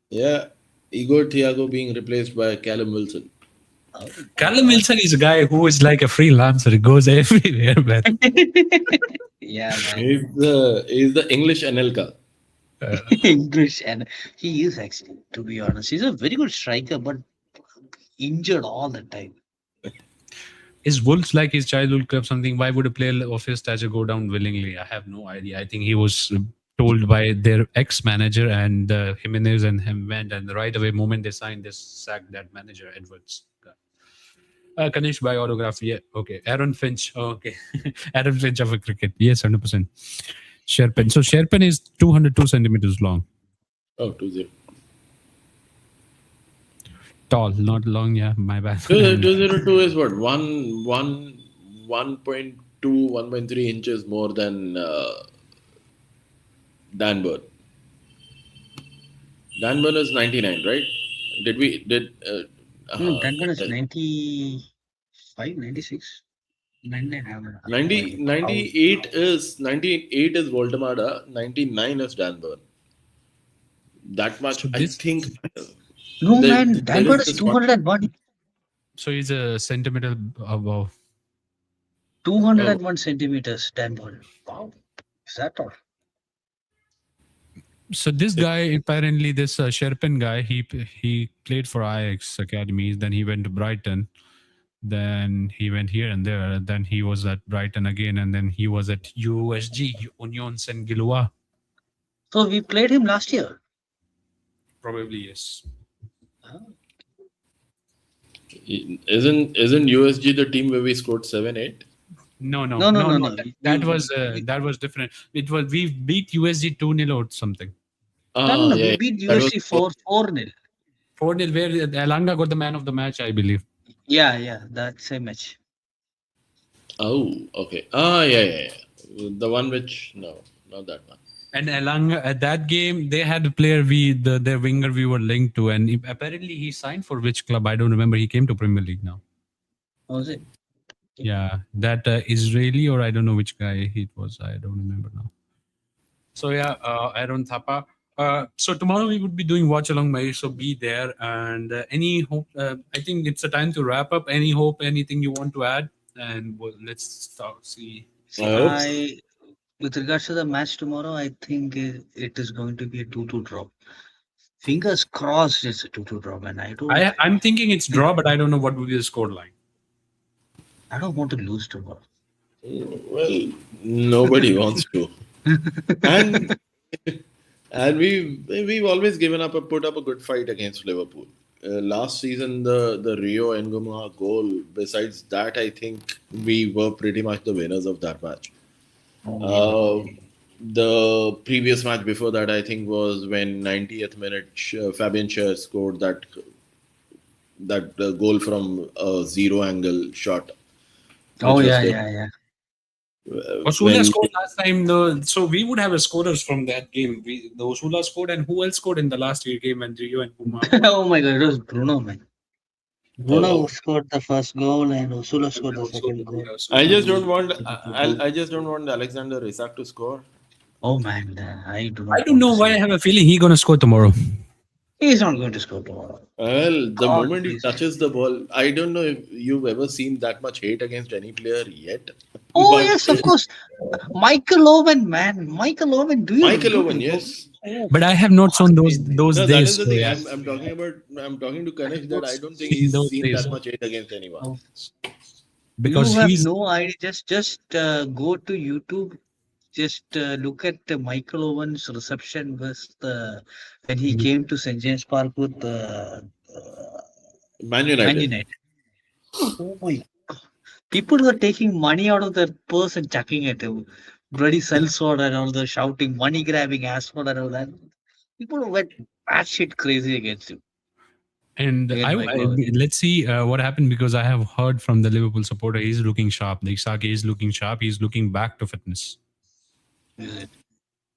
Yeah, Igor Thiago being replaced by Callum Wilson. Oh, Callum Wilson is a guy who is like a freelancer. He goes everywhere, man. yeah, man. He's the English Anelka. English, and he is actually, to be honest, he's a very good striker, but injured all the time. Is Wolves like his childhood club something? Why would a player of his stature go down willingly? I have no idea. I think he was told by their ex-manager and Jimenez and him went, and right away, moment they signed, they sacked that manager, Edwards. Kanish by autograph. Yeah, okay. Aaron Finch. Oh, okay. Aaron Finch of a cricket. Yes, 100%. Sherpen. So Sherpen is 202 centimeters long. Oh, 2-0. Tall, not long. Yeah, my bad. 202 is what? 1.2, 1.3 inches more than Dan Burn. Dan Burn is 99, right? That one is 95, 96, 99. I don't know. 98 is Voldemada, 99 is Dan Burn. That much, So I this- think. No, there- man. there Danford is is this 201. So he's a centimeter above. 201 centimeters, Danford. Wow. Is that all? So this guy, apparently, this Sherpen guy, he played for Ajax Academy. Then he went to Brighton. Then he went here and there. Then he was at Brighton again, and then he was at USG, Union Saint Gilloise. So we played him last year. Probably yes. Isn't USG the team where we scored 7-8? No, no, No, no, no, no, no. no. That was different. It was we beat USG 2-0 or something. No, no, Ah, no. yeah, We yeah. beat That was USC 4-0. 4-0 where Alanga got the man of the match, I believe. Yeah, yeah. That same match. oh, okay. Ah, yeah, yeah, yeah. The one which no, not that one. And Alanga at that game, they had a player their winger we were linked to, and apparently he signed for which club? I don't remember. He came to Premier League now. Was it? Yeah, that Israeli or I don't know which guy it was. I don't remember now. So yeah, Aaron Thapa. So tomorrow we would be doing watch along, May. So be there. And any hope? I think it's a time to wrap up. Any hope? Anything you want to add? And let's start. See. See, I hope. with regards to the match tomorrow, I think it is going to be a 2-2 draw. Fingers crossed it's a 2-2 draw, man. I'm thinking it's draw, but I don't know what will be the score line. I don't want to lose tomorrow. Well, nobody wants to. And and we've always put up a good fight against Liverpool. Last season, the Rio Ngoma goal. Besides that, I think we were pretty much the winners of that match. The previous match before that, I think, was when 90th minute Fabian Schär scored that goal from a zero angle shot. Oh, which was yeah, the- yeah, yeah. Osula when- scored last time, though. So we would have a scorers from that game. The Osula scored, and who else scored in the last year game when Rio and Puma? Oh my God, it was Bruno, man. Bruno wow. scored the first goal and Ursula scored the second goal. I just don't want. I just don't want Alexander Isak to score. Oh man, I do not. I don't know want to why I see have a feeling he's gonna score tomorrow. it. He's not going to score tomorrow. Well, the God, moment he please. touches the ball, I don't know if you've ever seen that much hate against any player yet. Oh But- yes, of course. Michael Owen, man. Michael Owen, do you? Michael do Owen, you- yes. Oh, But I have not seen those No, that days. is the so thing. yeah. I'm talking about. I'm talking to Kanesh that I don't think Seen he's those seen days. that much hate against anyone. Oh. Because you have he's no idea. Just go to YouTube. Just look at Michael Owen's reception with when he came to St James Park with Man Man United. United. Oh my God. People were taking money out of their purse and chucking it. Bloody sellsword and all the shouting, money grabbing, assword and all that. People went batshit crazy against him. and Against Michael Owen. let's see what happened because I have heard from the Liverpool supporter he's looking sharp. The Isak is looking sharp. He's looking back to fitness. Is it?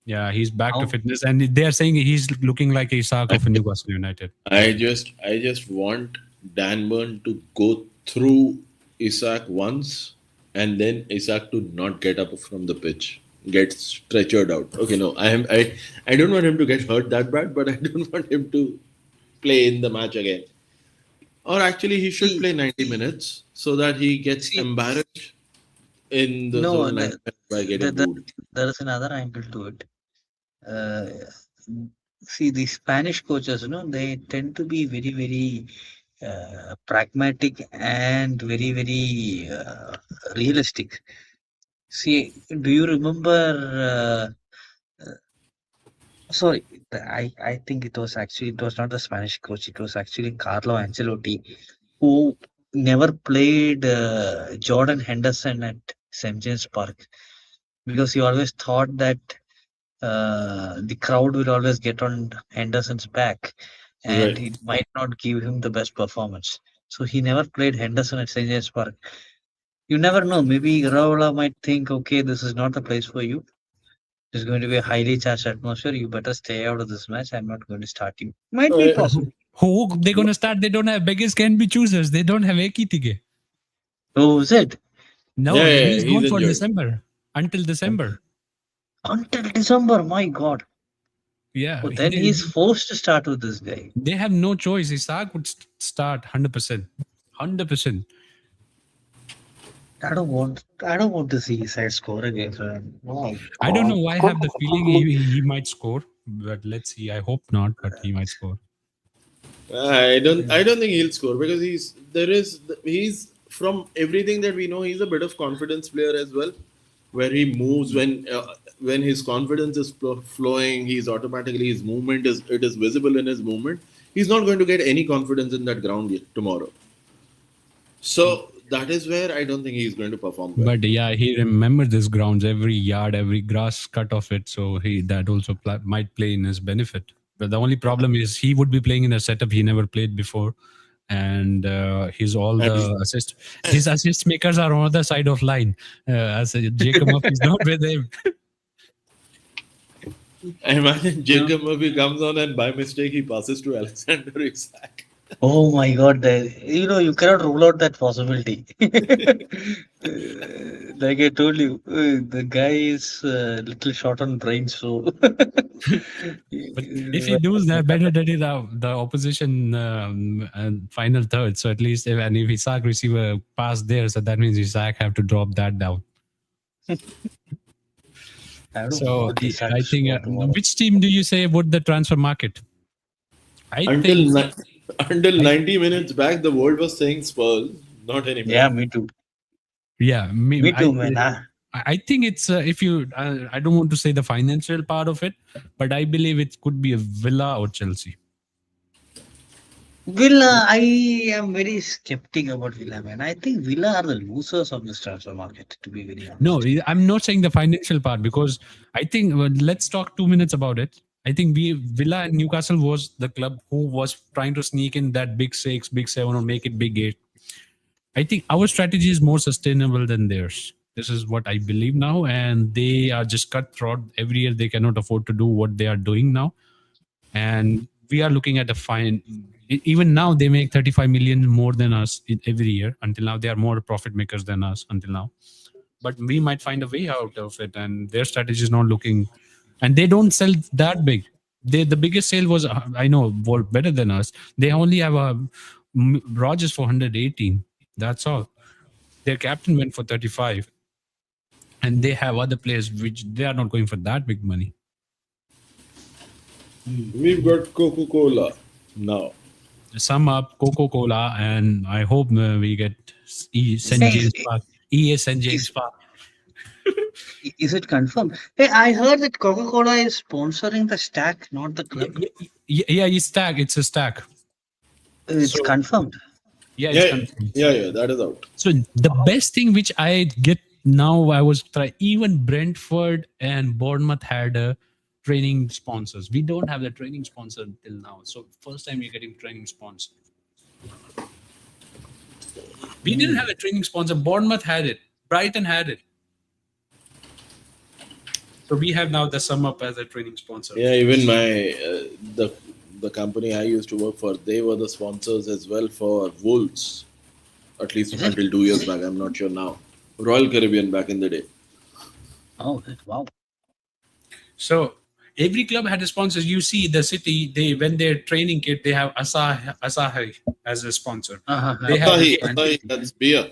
Yeah, he's back to How? fitness, and they are saying he's looking like Isak of Newcastle United. I just want Dan Burn to go through Isak once and then Isak to not get up from the pitch, get stretchered out. Okay, no, I don't want him to get hurt that bad, but I don't want him to play in the match again. Or actually, he should See- play 90 minutes so that he gets See- embarrassed in the No, zone 90 by getting booed. There is another angle to it. See, the Spanish coaches, they tend to be very, very pragmatic and very, very realistic. See, do you remember? Sorry, I think it was not the Spanish coach. It was actually Carlo Ancelotti who never played Jordan Henderson at St James Park because he always thought that the crowd will always get on Henderson's back and Right. it might not give him the best performance. So he never played Henderson at St. James Park. You never know. Maybe Iraola might think, okay, this is not the place for you. It's going to be a highly charged atmosphere. You better stay out of this match. I'm not going to start you. Might be possible. Who they're gonna start? They don't have beggars can be choosers. They don't have Ekitige. Oh, is it? No, Yeah, yeah, he's he's gone for injured. December until December. Until December, my God. Yeah, But then he's forced to start with this guy. they have no choice. Isak would start 100%. 100%. I don't want to see Isak score against him. Oh, I don't know God. why I have the feeling he might score, but let's see. I hope not, but he might score. I don't think he'll score because he's from everything that we know, he's a bit of confidence player as well. where he moves when his confidence is flowing. He's automatically his movement is visible in his movement. He's not going to get any confidence in that ground yet tomorrow. So that is where I don't think he's going to perform well. But yeah, he remembers this grounds, every yard, every grass cut of it. So he that also might play in his benefit. But the only problem is he would be playing in a setup he never played before, and his all the his assist makers are on the other side of line. As Jacob Murphy is not with him. I imagine Jacob Murphy comes on and by mistake he passes to Alexander Isak. Oh my God! You cannot rule out that possibility. Like I told you, the guy is little short on brain, so. But if he does that, better that is the opposition final third. So at least if Isak receive a pass there, so that means Isak have to drop that down. So I think which team do you say would the transfer market? Until 90 minutes back, the world was saying Spurs, not anymore. Yeah, me too. Yeah, me too, man. I think it's if you. I don't want to say the financial part of it, but I believe it could be a Villa or Chelsea. Villa, I am very skeptic about Villa, man. I think Villa are the losers of this transfer market, to be very honest. No, I'm not saying the financial part because I think let's talk 2 minutes about it. I think Villa and Newcastle was the club who was trying to sneak in that big 6, big 7, or make it big 8. I think our strategy is more sustainable than theirs. This is what I believe now, and they are just cutthroat. Every year they cannot afford to do what they are doing now, and we are looking at a fine. Even now they make 35 million more than us every year. Until now, they are more profit makers than us until now. But we might find a way out of it, and their strategy is not looking. And they don't sell that big. The biggest sale was, I know, better than us. They only have a Rogers for 118. That's all. Their captain went for 35. And they have other players which they are not going for that big money. We've got Coca-Cola now. Sum up Coca-Cola, and I hope we get St. James Park. St. James Park. Is it confirmed? Hey, I heard that Coca-Cola is sponsoring the stack, not the club. Yeah, it's stack. It's a stack. It's confirmed. Yeah, it's confirmed. Yeah, that is out. So the best thing which I get now, I was trying. Even Brentford and Bournemouth had training sponsors. We don't have the training sponsor till now. So first time we're getting training sponsor. We didn't have a training sponsor. Bournemouth had it. Brighton had it. So we have now the Sum Up as a training sponsor. Yeah, even the company I used to work for, they were the sponsors as well for Wolves. At least until 2 years back. I'm not sure now. Royal Caribbean back in the day. Oh, wow. So every club had a sponsor. You see the City, when they're training kit, they have Asahi as a sponsor. They have Asahi, that's beer.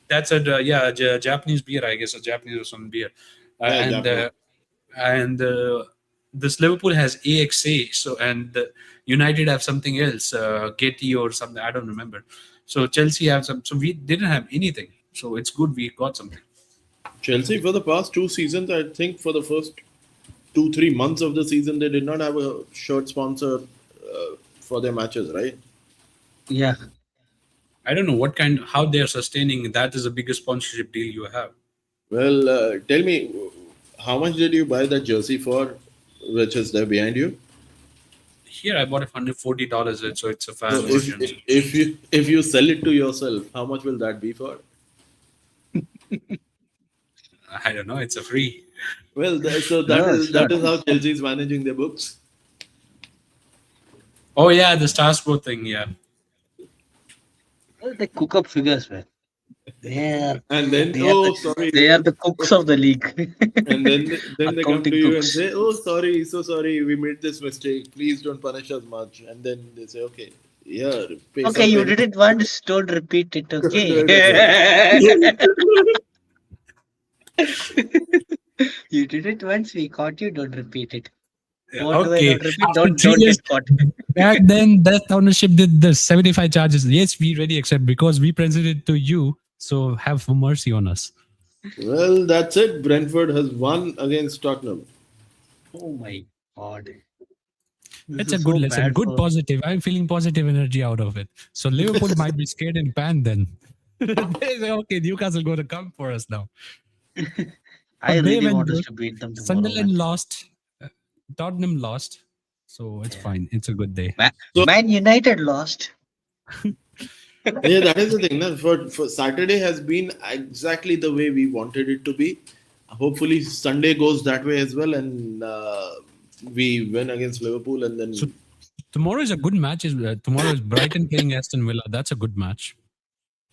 That's a Japanese beer, I guess, a Japanese or some beer. This Liverpool has AXA, so and United have something else, Getty or something, I don't remember. So Chelsea have some. So we didn't have anything. So it's good we got something. Chelsea for the past 2 seasons, I think for the first 2-3 months of the season, they did not have a shirt sponsor for their matches, right? Yeah. I don't know how they're sustaining. That is the biggest sponsorship deal you have. Well, tell me, how much did you buy that jersey for, which is there behind you? Here I bought it for $140, so it's a fan So version. if you sell it to yourself, how much will that be for? I don't know. It's a free. Well, that is how Chelsea is managing their books. Oh yeah, the Star Sport thing. Yeah. They cook up figures, man. Yeah. And then, sorry. They are the cooks of the league. And then they come to you cooks. and say, so sorry, we made this mistake. Please don't punish us much. And then they say, okay, yeah. Okay, you did it once, don't repeat it, okay? You did it once, we caught you, don't repeat it. What do I not repeat? Don't get caught. Back then, that ownership did the 75 charges. Yes, we really accept because we presented it to you. So have mercy on us. Well, that's it. Brentford has won against Tottenham. Oh my God. This It's a is good so lesson, bad good for. positive. I'm feeling positive energy out of it. So Liverpool might be scared in pan then. They say, okay, Newcastle going to come for us now. I But they really went want us good. to beat them tomorrow, man. Sunderland lost. Tottenham lost. So it's Yeah. fine. It's a good day. So Man United lost. yeah, that is the thing. Na? For Saturday has been exactly the way we wanted it to be. Hopefully Sunday goes that way as well, and we win against Liverpool, and So then tomorrow is a good match. Tomorrow is Brighton playing Aston Villa. That's a good match.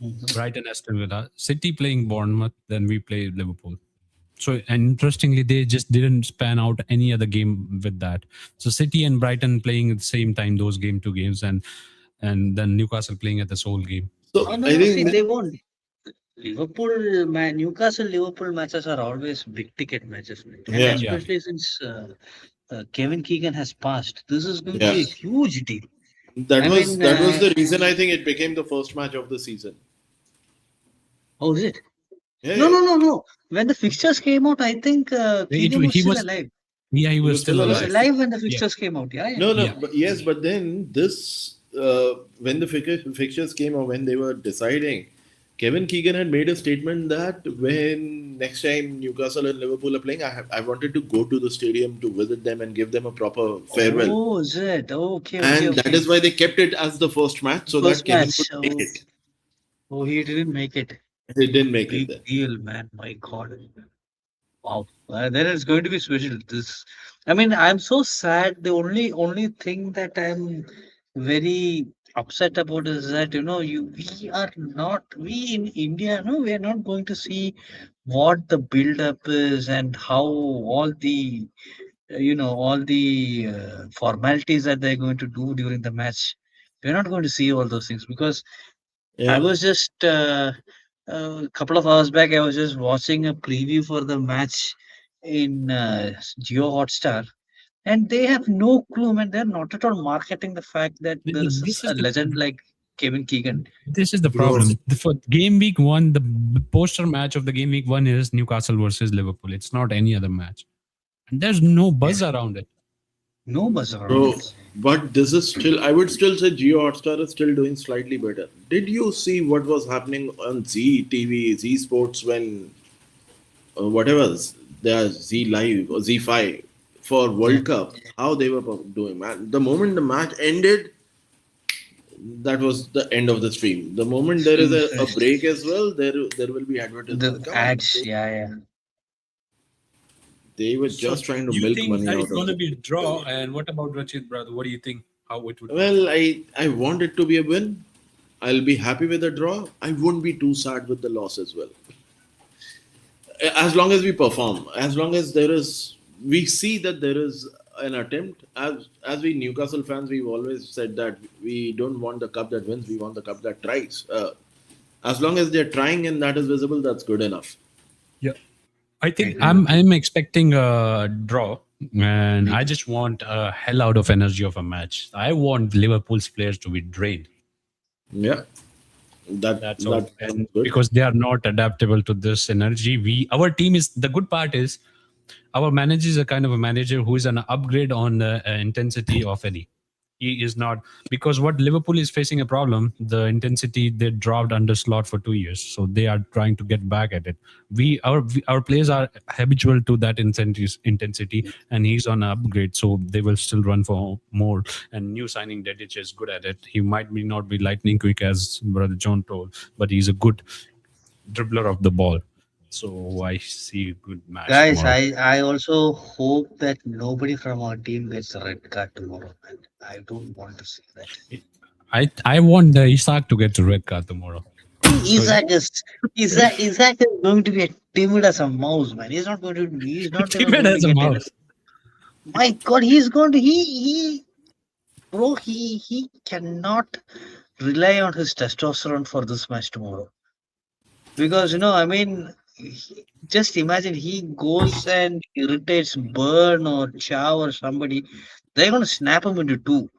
Mhm. Brighton, Aston Villa. City playing Bournemouth. Then we play Liverpool. So and interestingly, they just didn't span out any other game with that. So City and Brighton playing at the same time those two games, and then Newcastle playing at the sole game. so Oh no, I no. See, think they won't. Liverpool, man, Newcastle Liverpool matches are always big ticket matches, man. And yeah, Yeah. especially since Kevin Keegan has passed, this is going to yeah, be a huge deal. that I was mean, that was the reason I think it became the first match of the season. oh, is it? Yeah, No, yeah, no, no, no. When the fixtures came out, I think Keegan was He still was alive. yeah he he was was still still He was alive. alive. alive when the Yeah, fixtures came out. Yeah, yeah. No, no, yeah. but yes, but then this when the fixtures came or when they were deciding, Kevin Keegan had made a statement that when next time Newcastle and Liverpool are playing, I wanted to go to the stadium to visit them and give them a proper farewell, Oh, is it? Okay, okay, and that okay. is why they kept it as the first match so that First Kevin could match. make Oh, it. oh, he didn't make it. He didn't make it Big then. deal, man. My God. Wow. Then it's going to be special. I mean, I'm so sad. The only thing that I'm very upset about is that we are not we in India. No, we are not going to see what the build up is and how all the formalities that they're going to do during the match. We're not going to see all those things because I Yeah, was just a couple of hours back. I was just watching a preview for the match in Geo Hotstar, and they have no clue, and they're not at all marketing the fact that there is This a is the legend like Kevin Keegan. this is the bro. problem. For game week one, the poster match of the game week one is Newcastle versus Liverpool. It's not any other match. And there's no Yeah, buzz around it. no buzz around So, it. but this is still, I would still say Geo Hotstar is still doing slightly better. Did you see what was happening on Z TV, Z Sports when whatever there's Z Live or Z5 for Yeah, World Cup? How they were doing, man. The moment the match ended, that was the end of the stream. The moment there is stream a finished. break as well, there will be advertisement. The Come on, ads, yeah, yeah. they were So just trying to you milk think money it's out of going to it. be a draw? And what about Rachid, brother? What do you think? How it would go? Well, I want it to be a win. I'll be happy with the draw. I won't be too sad with the loss as well. As long as we perform, as long as there is, we see that there is an attempt. As we Newcastle fans, we've always said that we don't want the cup that wins. We want the cup that tries. As long as they're trying and that is visible, that's good enough. Yeah, I I think agree with you. I'm expecting a draw, and I just want a hell out of energy of a match. I want Liverpool's players to be drained. Yeah, That's all, that sounds and good. because they are not adaptable to this energy, our team is the good part is our manager is a kind of a manager who is an upgrade on the intensity of Eddie. He is not because what Liverpool is facing a problem. The intensity they dropped under slot for 2 years, so they are trying to get back at it. Our players are habitual to that intensity, and he's on an upgrade, so they will still run for more. And new signing Dedic is good at it. He might be not be lightning quick as Brother John told, but he's a good dribbler of the ball. So I see a good match Guys, tomorrow. I also hope that nobody from our team gets a red card tomorrow, man. I don't want to see that. I want the Isak to get a red card tomorrow. See, So Isaac is going to be a timid as a mouse, man. He's not even timid going to as a get anything. mouse. My God, he's going to bro, he cannot rely on his testosterone for this match tomorrow. Because I mean, just imagine he goes and irritates Burn or Chow or somebody, they're gonna snap him into two.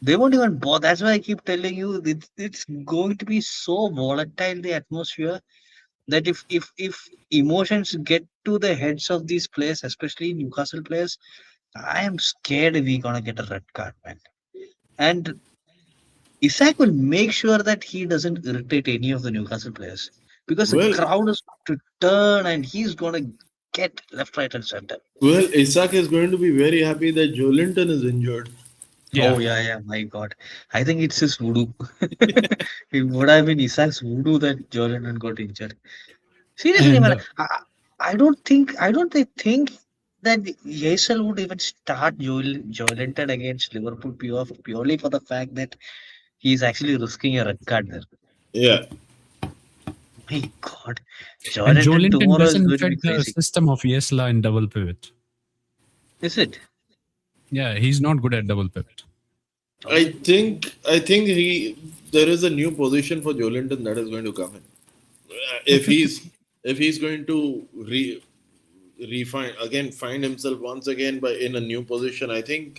They won't even bother. That's why I keep telling you it's going to be so volatile the atmosphere. that if emotions get to the heads of these players, especially Newcastle players, I am scared we're gonna get a red card, man. And Isak will make sure that he doesn't irritate any of the Newcastle players because the Well, crowd is to turn and he's gonna get left, right, and center. Isak is going to be very happy that Jolinton is injured. Oh Yeah. yeah, yeah, my God. I think it's his voodoo. It would have been Isak's voodoo that Jordan got injured. Seriously, And man, I don't think that Jaissle would even start Joelinton against Liverpool purely for the fact that he's actually risking a red card there. Yeah. My God, and Joelinton Jolinton tomorrow is doesn't going to be fit the crazy. system of Yesla in double pivot. Is it? Yeah, he's not good at double pivot. I think there is a new position for Jolinton that is going to come in. If he's going to find himself once again by in a new position, I think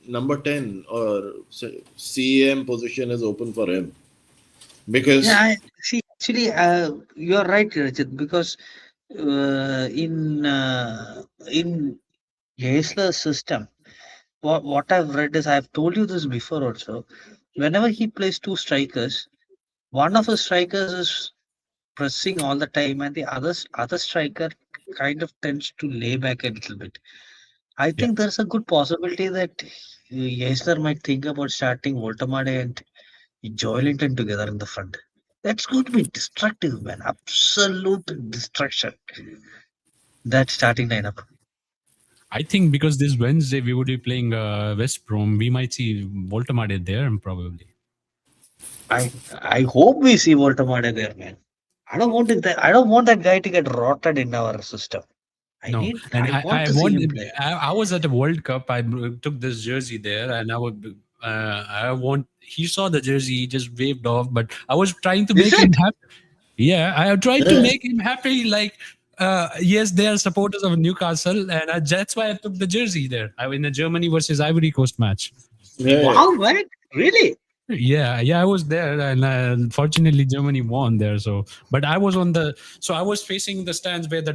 number 10 or CM position is open for him Yeah, because I see. Actually, you're right, Rajat, because in Jaisler's system, what I've read is I've told you this before also. Whenever he plays two strikers, one of the strikers is pressing all the time, and the other striker kind of tends to lay back a little bit. I Yeah. think there's a good possibility that Jaisler might think about starting Voltamade and Joelinton together in the front. That's going to be destructive, man. Absolute destruction. That starting lineup. I think because this Wednesday we would be playing West Brom, we might see Voltamade there probably. I hope we see Voltamade there, man. I don't want that guy to get rotted in our system. No, and I want to see him play. I was at the World Cup. Took this jersey there, and I want. He saw the jersey, he just waved off. But I was trying to Is make him it? happy. Yeah, I tried to yeah, make him happy. Like, yes, they are supporters of Newcastle, and that's why I took the jersey there. I in the Germany versus Ivory Coast match. yeah, Wow, man. Really? Yeah, I was there, and fortunately Germany won there. So, but I was on the, so I was facing the stands where the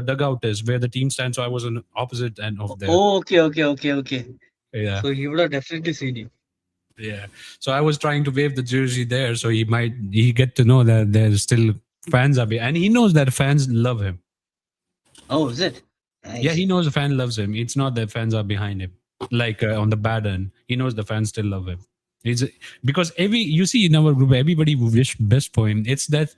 dugout is, where the team stands. So I was on the opposite end of there. Oh, okay. Yeah, So he would have definitely seen you. yeah. So I was trying to wave the jersey there, so he get to know that there's still fans are and he knows that fans love him. Oh, is it? Yeah, Nice. he knows the fan loves him. It's not that fans are behind him. Like on the bad end, he knows the fans still love him. It's because you see in our group, everybody wish best for him. It's that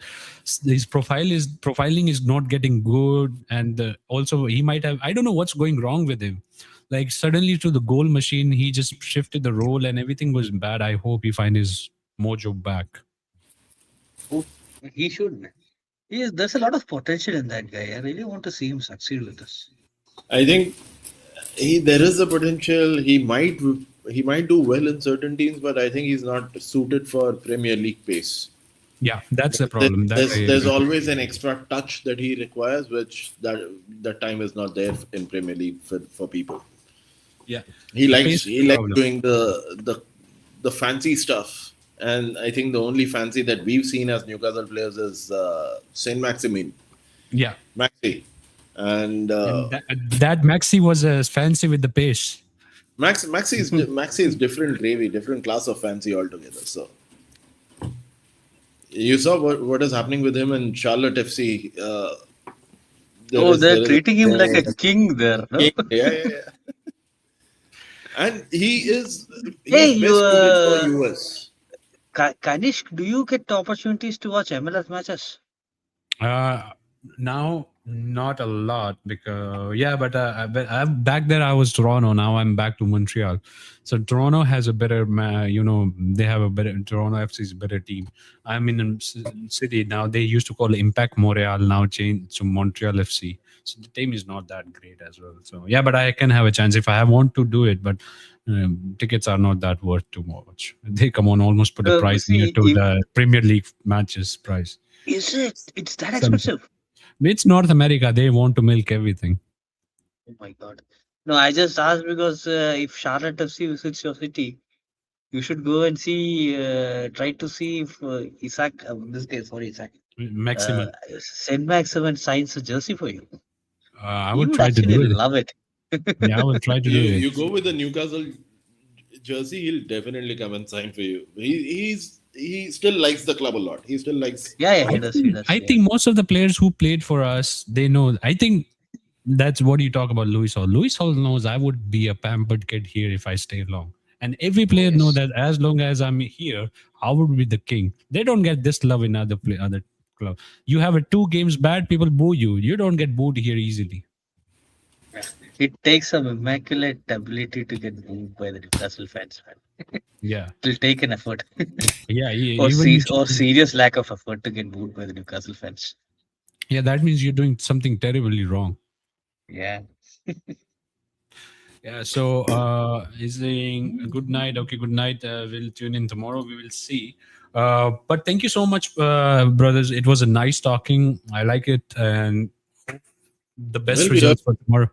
his profiling is not getting good, and also he might have, I don't know what's going wrong with him. Like suddenly to the goal machine, he just shifted the role and everything was bad. I hope he find his mojo back. Oh, he should, man. There's a lot of potential in that guy. I really want to see him succeed with this. I think there is a potential. He might do well in certain teams, but I think he's not suited for Premier League pace. Yeah, that's the problem. That I There's agree. always an extra touch that he requires, which that time is not there in Premier League for people. Yeah, He the likes pace is he the likes problem. doing the fancy stuff, and I think the only fancy that we've seen as Newcastle players is Saint Maximin, Yeah, Maxi, and and that Maxi was fancy with the pace. Maxi is different gravy, different class of fancy altogether. So you saw what is happening with him in Charlotte FC. There Oh, is they're there is treating him like a king there, no? yeah. And Hey, he's you, best suited for US. Kanishk, do you get opportunities to watch MLS matches? Now not a lot because yeah, but I'm back there. I was Toronto. Now I'm back to Montreal. So Toronto has a better, they have a better. Toronto FC is a better team. I'm in a city now. They used to call it Impact Montreal. Now changed to Montreal FC. So the team is not that great as well. So yeah, but I can have a chance if I want to do it. But tickets are not that worth too much. They come on almost put a price near See, to the Premier League matches price. is it? It's that Something. expensive? It's North America. They want to milk everything. Oh my God. No, I just asked because if Charlotte FC visits your city, you should go and see, try to see if Isak, this guy, sorry, Isak. Maximal. St. Maximin signs a jersey for you. I You would would try to actually do it. love it. Yeah, I will try to do You it. go with the Newcastle jersey, he'll definitely come and sign for you. He still likes the club a lot. He still likes. Yeah, yeah, I he does. He think does. I Yeah. think most of the players who played for us, they know. I think that's what you talk about, Louis Hall. Louis Hall knows I would be a pampered kid here if I stay long. And every Oh, player know yes. that as long as I'm here, I would be the king. They don't get this love in other club. You have a 2 games bad, people boo you. You don't get booed here easily. Yeah. It takes some immaculate ability to get booed by the Newcastle fans, man. Yeah, It'll take an effort. yeah. or, Even you. or serious lack of effort to get booed by the Newcastle fans. Yeah, that means you're doing something terribly wrong. Yeah. Yeah, so he's saying good night. Okay, good night. We'll tune in tomorrow. We will see. But thank you so much, brothers. It was a nice talking. I like it, and the best Well, results for tomorrow.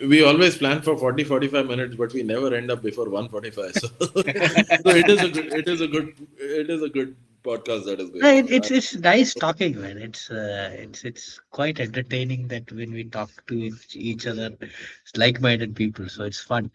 we always plan for 40, 45 minutes, but we never end up before 1:45. So, so it is a good podcast that is No, going on. it's nice talking, man. It's quite entertaining that when we talk to each other, it's like-minded people, so it's fun.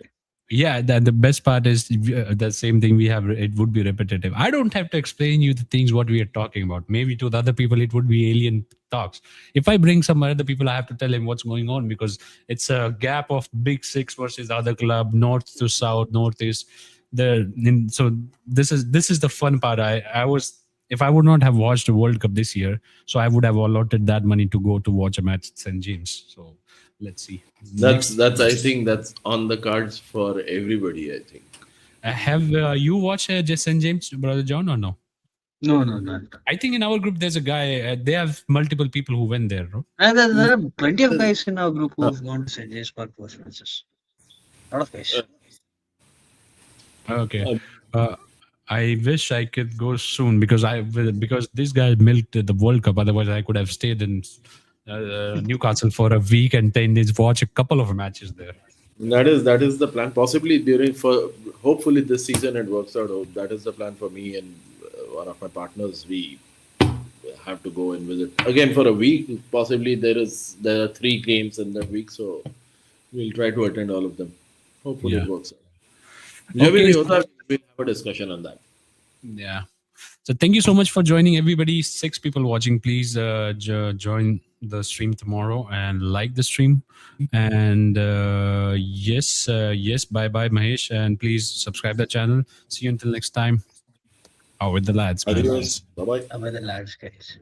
Yeah, the best part is the same thing we have. It would be repetitive. I don't have to explain you the things what we are talking about. Maybe to the other people it would be alien talks. If I bring some other people, I have to tell him what's going on because it's a gap of big six versus the other club, north to south, northeast. So this is the fun part. I was, if I would not have watched the World Cup this year, so I would have allotted that money to go to watch a match at St James. So let's see. That's I think that's on the cards for everybody. I think. Have you watched St. James, Brother John, or no? No, no, no. I think in our group there's a guy. They have multiple people who went there. No? And there are plenty of guys in our group who've gone to St. James Park post matches. A lot of guys. Okay. Uh, I wish I could go soon because this guy milked the World Cup. Otherwise, I could have stayed in Newcastle for a week and 10 days, watch a couple of matches there. That is the plan. Possibly during for hopefully this season it works out. That is the plan for me and one of my partners. We have to go and visit again for a week. Possibly there are 3 games in that week, so we'll try to attend all of them. Hopefully Yeah. it works out. Okay. We'll have a discussion on that. Yeah. So thank you so much for joining, everybody. 6 people watching. Please join the stream tomorrow and like the stream. And yes, bye bye, Mahesh. And please subscribe the channel. See you until next time. Out with the lads, man. Adios. Bye bye. How about the lads, guys?